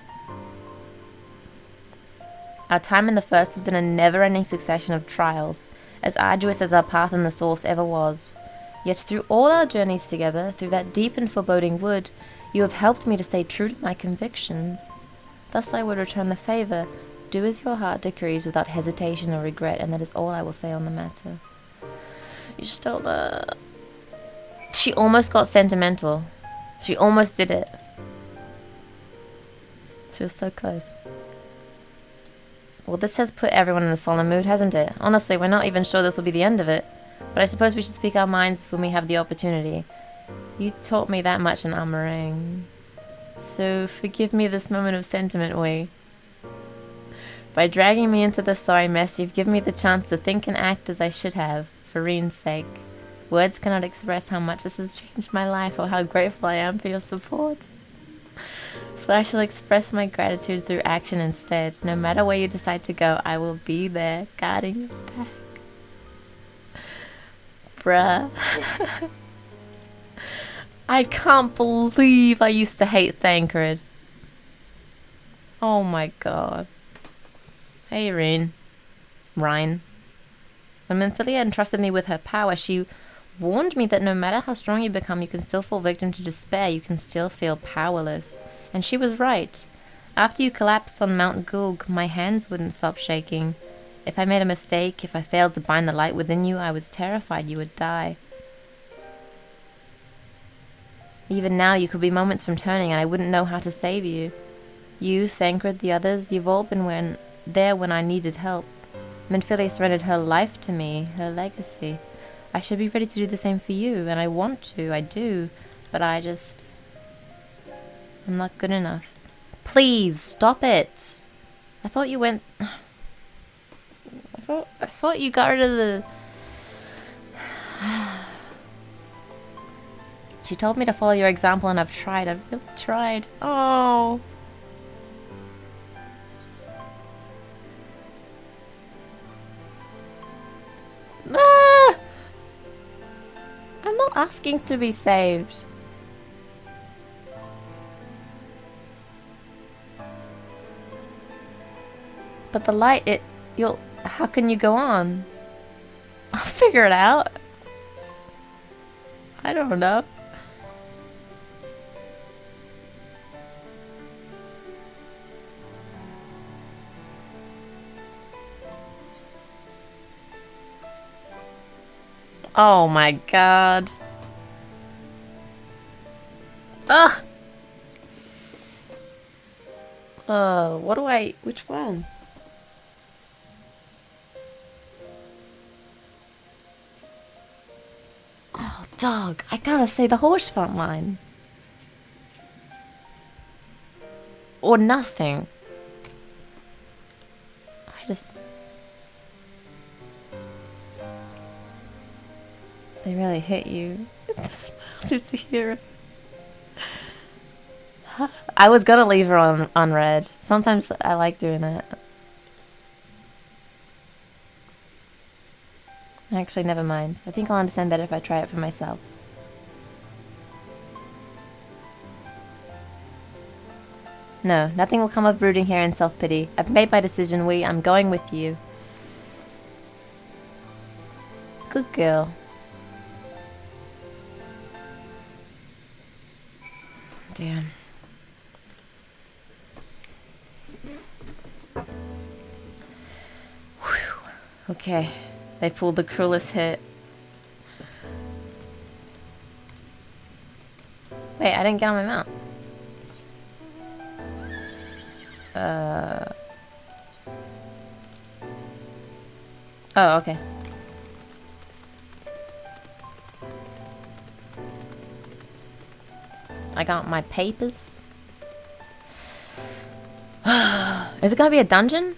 Speaker 1: Our time in the First has been a never-ending succession of trials, as arduous as our path in the Source ever was. Yet through all our journeys together, through that deep and foreboding wood, you have helped me to stay true to my convictions. Thus I would return the favor. Do as your heart decrees without hesitation or regret, and that is all I will say on the matter. You just told her. She almost got sentimental. She almost did it. She was so close. Well, this has put everyone in a solemn mood, hasn't it? Honestly, we're not even sure this will be the end of it. But I suppose we should speak our minds when we have the opportunity. You taught me that much in Amaurot. So forgive me this moment of sentiment, Wei. By dragging me into this sorry mess, you've given me the chance to think and act as I should have, for Reen's sake. Words cannot express how much this has changed my life or how grateful I am for your support. So I shall express my gratitude through action instead. No matter where you decide to go, I will be there, guarding your back. Bruh. I can't believe I used to hate Thancred. Oh my god. Hey, Reen. When Menphilia entrusted me with her power, she warned me that no matter how strong you become, you can still fall victim to despair. You can still feel powerless. And she was right. After you collapsed on Mount Gulg, my hands wouldn't stop shaking. If I made a mistake, if I failed to bind the light within you, I was terrified you would die. Even now, you could be moments from turning, and I wouldn't know how to save you. You, Thancred, the others, you've all been there when I needed help. Menphilia surrendered her life to me, her legacy. I should be ready to do the same for you, and I want to, I do, but I'm not good enough. Please, stop it! I thought you went... I thought you got rid of the... She told me to follow your example, and I've tried. I've really tried. Oh... Ah! I'm not asking to be saved. But the light, how can you go on? I'll figure it out. I don't know. Oh my god. Ugh! Which one? Oh, dog, I gotta say the horse font line. Or nothing. They really hit you. The smile suits a hero. I was gonna leave her on red. Sometimes I like doing that. Actually, never mind. I think I'll understand better if I try it for myself. No, nothing will come of brooding here in self-pity. I've made my decision, Wee. I'm going with you. Good girl. Damn. Whew. Okay. They pulled the cruelest hit. Wait, I didn't get on my mount. Oh, okay. I got my papers. Is it gonna be a dungeon?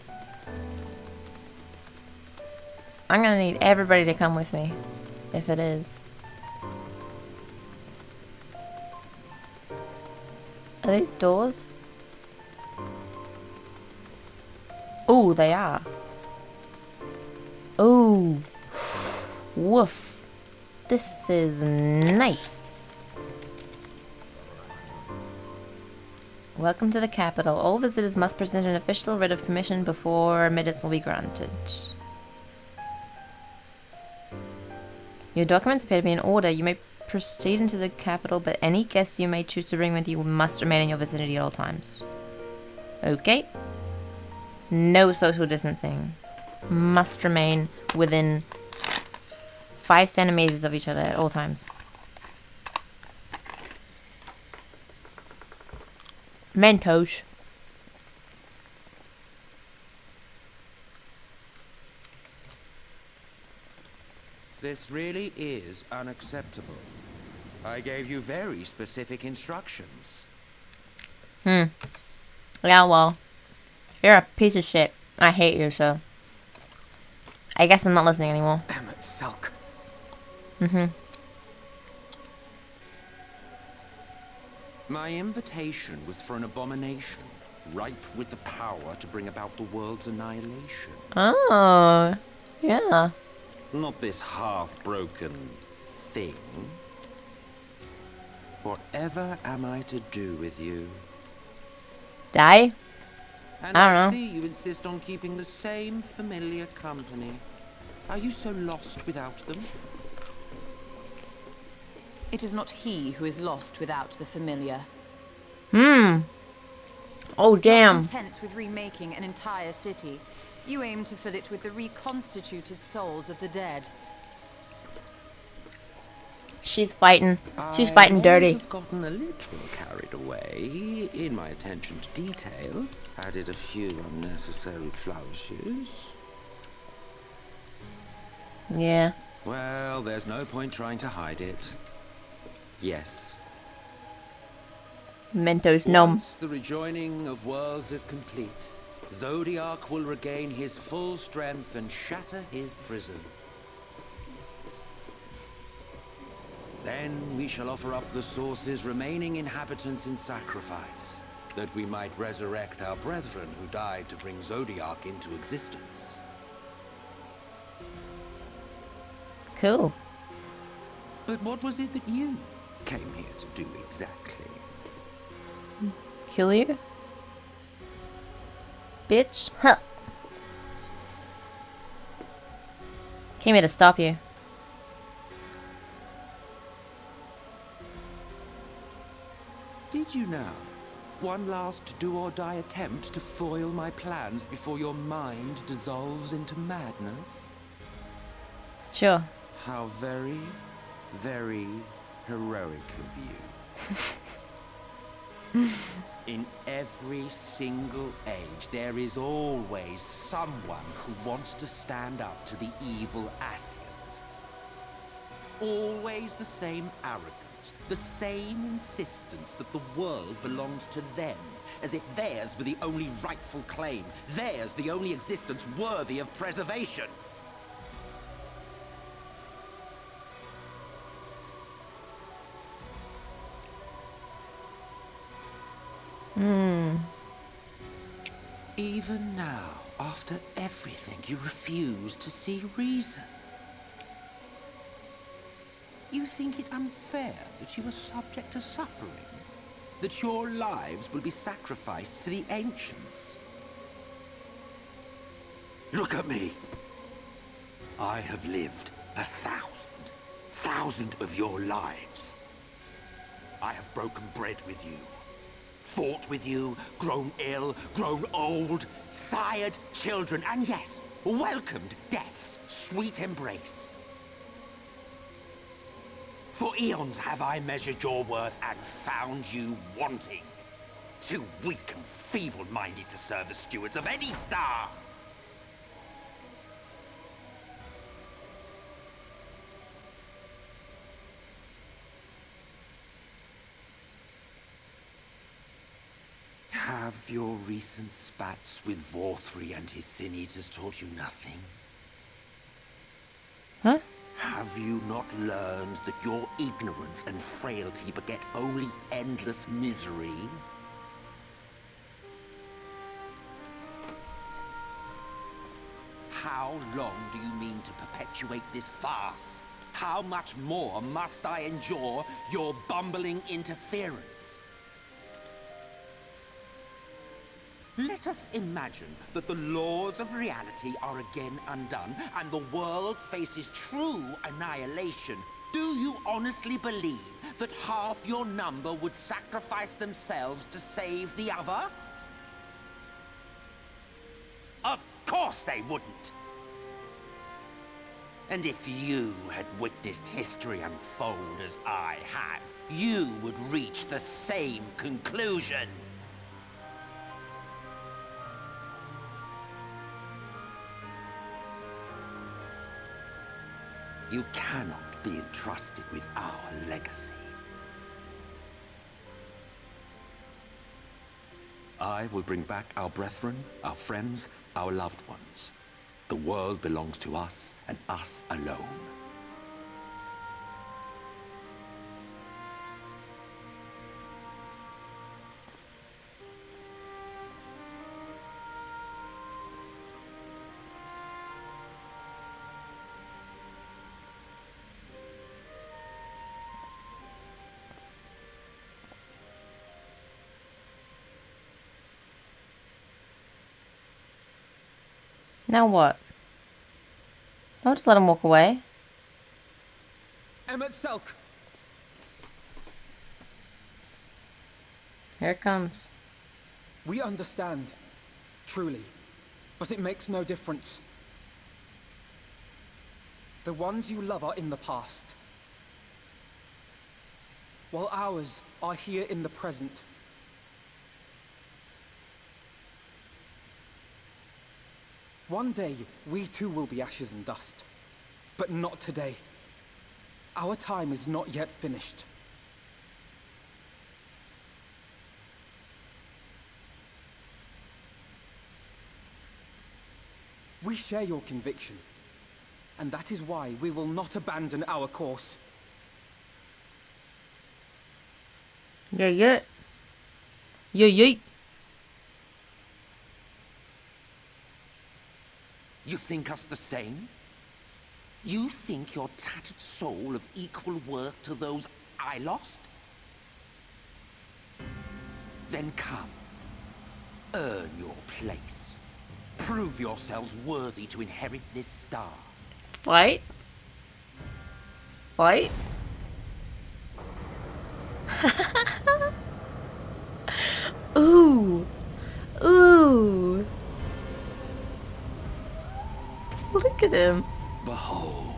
Speaker 1: I'm gonna need everybody to come with me, if it is. Are these doors? Oh, they are. Oh. Woof. This is nice. Welcome to the capital. All visitors must present an official writ of permission before admittance will be granted. Your documents appear to be in order. You may proceed into the capital, but any guests you may choose to bring with you must remain in your vicinity at all times. Okay. No social distancing. Must remain within 5 centimeters of each other at all times. Mentos.
Speaker 10: This really is unacceptable. I gave you very specific instructions.
Speaker 1: Yeah, well, you're a piece of shit. I hate you, so I guess I'm not listening anymore.
Speaker 3: Emmett Selk.
Speaker 10: My invitation was for an abomination, ripe with the power to bring about the world's annihilation.
Speaker 1: Oh, yeah.
Speaker 10: Not this half-broken thing. Whatever am I to do with you?
Speaker 1: Die?
Speaker 10: And
Speaker 1: I don't know.
Speaker 10: see you insist on keeping the same familiar company. Are you so lost without them?
Speaker 5: It is not he who is lost without the familiar.
Speaker 1: Oh, damn.
Speaker 5: Not content with remaking an entire city, you aim to fill it with the reconstituted souls of the dead.
Speaker 1: She's fighting. She's fighting dirty.
Speaker 10: I've gotten a little carried away in my attention to detail. Added a few unnecessary flourishes.
Speaker 1: Yeah.
Speaker 10: Well, there's no point trying to hide it. Yes.
Speaker 1: Mentos nom.
Speaker 10: Once the rejoining of worlds is complete, Zodiac will regain his full strength and shatter his prison. Then we shall offer up the Source's remaining inhabitants in sacrifice, that we might resurrect our brethren who died to bring Zodiac into existence.
Speaker 1: Cool.
Speaker 10: But what was it that you came here to do exactly?
Speaker 1: Kill you? Bitch. Huh. Came here to stop you.
Speaker 10: Did you now? One last do-or-die attempt to foil my plans before your mind dissolves into madness?
Speaker 1: Sure.
Speaker 10: How very, very heroic of you. In every single age, there is always someone who wants to stand up to the evil Asians. Always the same arrogance, the same insistence that the world belongs to them, as if theirs were the only rightful claim, theirs the only existence worthy of preservation. Even now, after everything, you refuse to see reason. You think it unfair that you are subject to suffering? That your lives will be sacrificed for the ancients? Look at me! I have lived 1,000 of your lives. I have broken bread with you. Fought with you, grown ill, grown old, sired children, and yes, welcomed death's sweet embrace. For eons have I measured your worth and found you wanting. Too weak and feeble-minded to serve as stewards of any star. Have your recent spats with Vorthri and his sin-eaters taught you nothing?
Speaker 1: Huh?
Speaker 10: Have you not learned that your ignorance and frailty beget only endless misery? How long do you mean to perpetuate this farce? How much more must I endure your bumbling interference? Let us imagine that the laws of reality are again undone and the world faces true annihilation. Do you honestly believe that half your number would sacrifice themselves to save the other? Of course they wouldn't! And if you had witnessed history unfold as I have, you would reach the same conclusion. You cannot be entrusted with our legacy. I will bring back our brethren, our friends, our loved ones. The world belongs to us and us alone.
Speaker 1: Now what? I'll just let him walk away.
Speaker 4: Emmett Selk!
Speaker 1: Here it comes.
Speaker 4: We understand, truly, but it makes no difference. The ones you love are in the past, while ours are here in the present. One day, we too will be ashes and dust, but not today. Our time is not yet finished. We share your conviction, and that is why we will not abandon our course.
Speaker 1: Yeah, yeah. Yeah, yeah.
Speaker 10: You think us the same? You think your tattered soul of equal worth to those I lost? Then come. Earn your place. Prove yourselves worthy to inherit this star.
Speaker 1: Fight? Fight? Ooh. Ooh. Look at him.
Speaker 10: Behold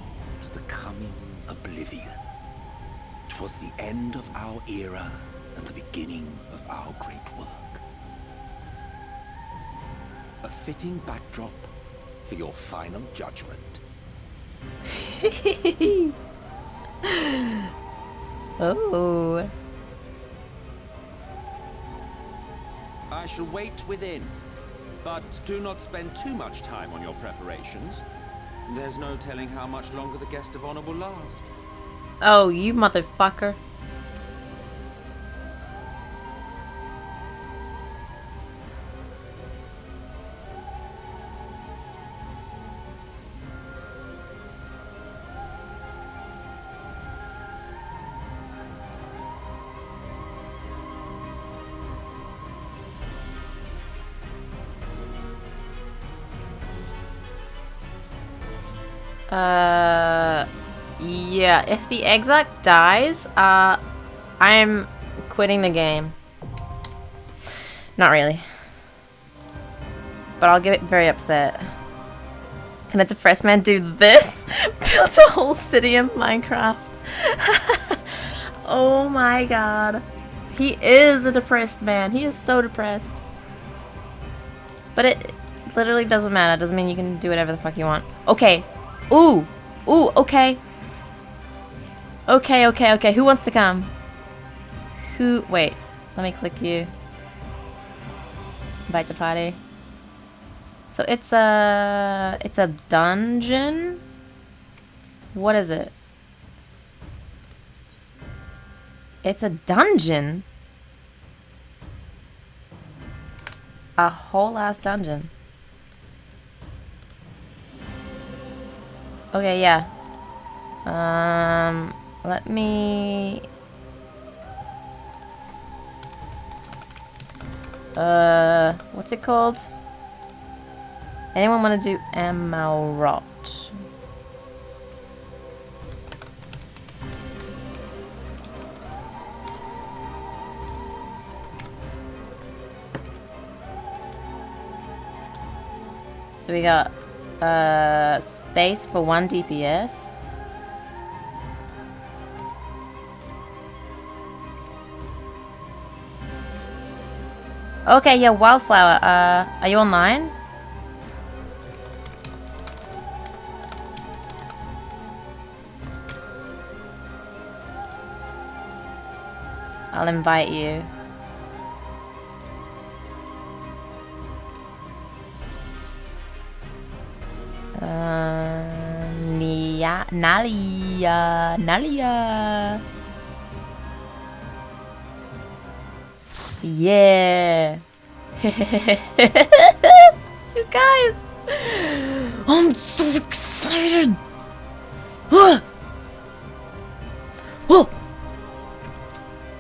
Speaker 10: the coming oblivion. 'Twas the end of our era and the beginning of our great work. A fitting backdrop for your final judgment.
Speaker 1: Oh.
Speaker 10: I shall wait within, but do not spend too much time on your preparations. There's no telling how much longer the guest of honor will last.
Speaker 1: Oh, you motherfucker. Yeah, if the exec dies, I'm quitting the game. Not really. But I'll get very upset. Can a depressed man do this? Build a whole city in Minecraft. Oh my god. He is a depressed man. He is so depressed. But it literally doesn't matter. It doesn't mean you can do whatever the fuck you want. Okay. Ooh. Ooh, okay. Okay, okay, okay. Who wants to come? Who? Wait. Let me click you. Invite to party. So it's a dungeon? What is it? It's a dungeon? A whole ass dungeon. Okay, yeah. Let me... What's it called? Anyone want to do Amaurot? So we got space for 1 DPS. Okay, yeah, Wildflower. Are you online? I'll invite you. Nalia. Yeah. You guys. I'm so excited. Whoa.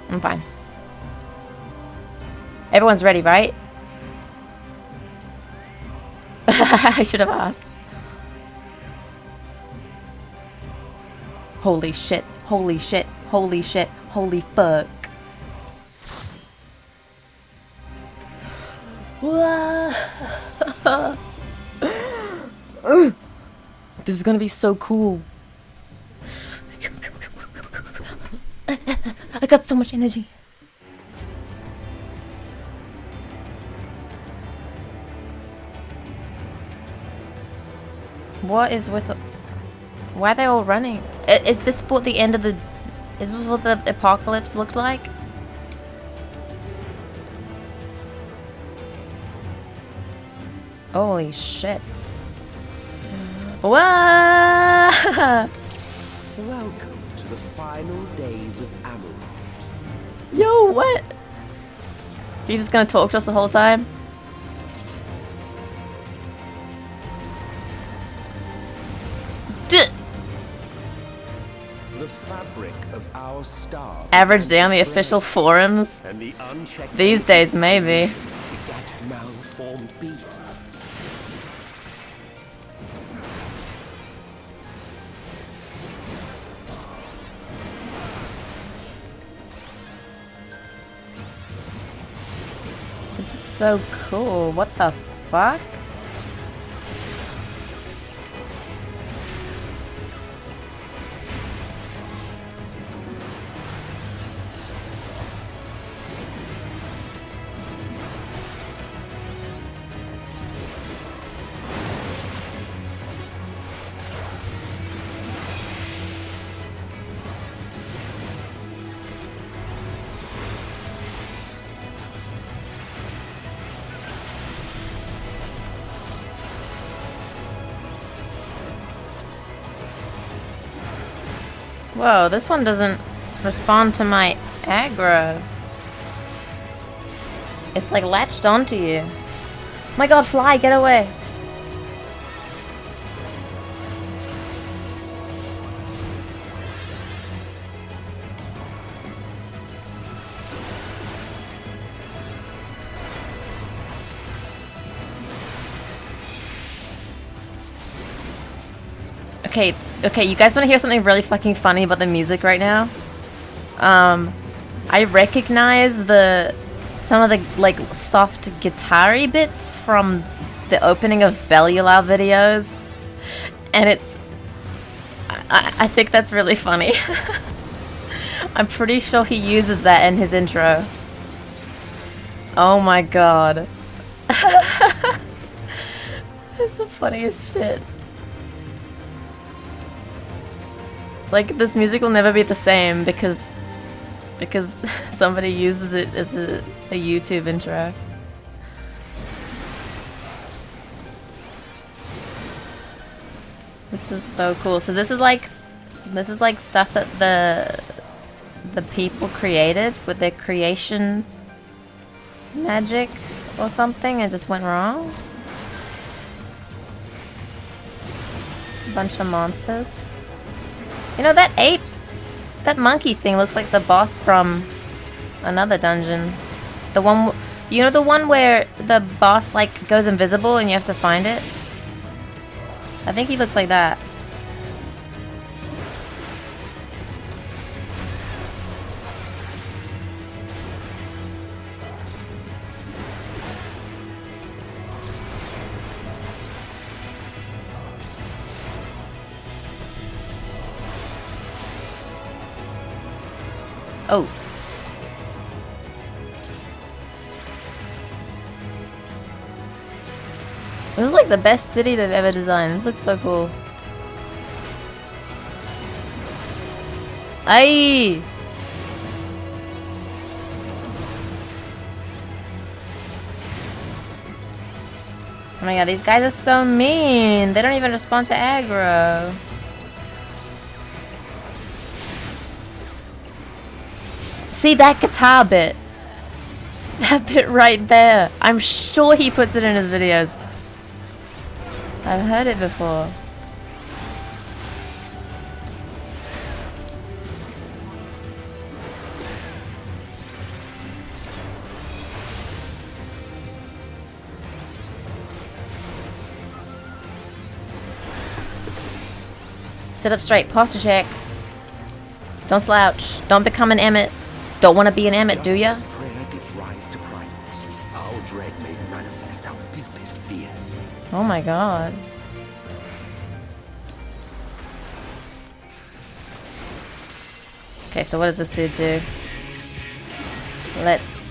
Speaker 1: I'm fine. Everyone's ready, right? I should have asked. Holy shit. Holy shit. Holy shit. Holy fuck. This is gonna be so cool. I got so much energy. What is with... Why are they all running? Is this what the end of the... Is this what the apocalypse looked like? Holy shit. Whoa!
Speaker 10: Welcome to the final days of Amaurot.
Speaker 1: Yo, what? He's just gonna talk to us the whole time?
Speaker 10: The fabric of our star.
Speaker 1: Average day on the official forums?
Speaker 10: And the unchecked
Speaker 1: These days, maybe.
Speaker 10: begat malformed beasts.
Speaker 1: This is so cool. What the fuck? Whoa, this one doesn't respond to my aggro. It's like latched onto you. My god, fly, get away. Okay, you guys want to hear something really fucking funny about the music right now? I recognize some of the like soft guitar-y bits from the opening of Bellula videos, and I think that's really funny. I'm pretty sure he uses that in his intro. Oh my god. It's the funniest shit. Like, this music will never be the same because somebody uses it as a YouTube intro. This is so cool. So this is like stuff that the people created with their creation magic or something and just went wrong. A bunch of monsters. You know, that monkey thing looks like the boss from another dungeon. The one You know the one where the boss like goes invisible and you have to find it? I think he looks like that. Oh. This is like the best city they've ever designed. This looks so cool. Aye. Oh my god, these guys are so mean. They don't even respond to aggro. See that guitar bit? That bit right there. I'm sure he puts it in his videos. I've heard it before. Sit up straight, posture check. Don't slouch. Don't become an Emmett. Don't want to be an Emmett, do ya?
Speaker 10: Just as prayer gives rise to pride, our dread may manifest our deepest fears.
Speaker 1: Oh my god. Okay, so what does this dude do? Let's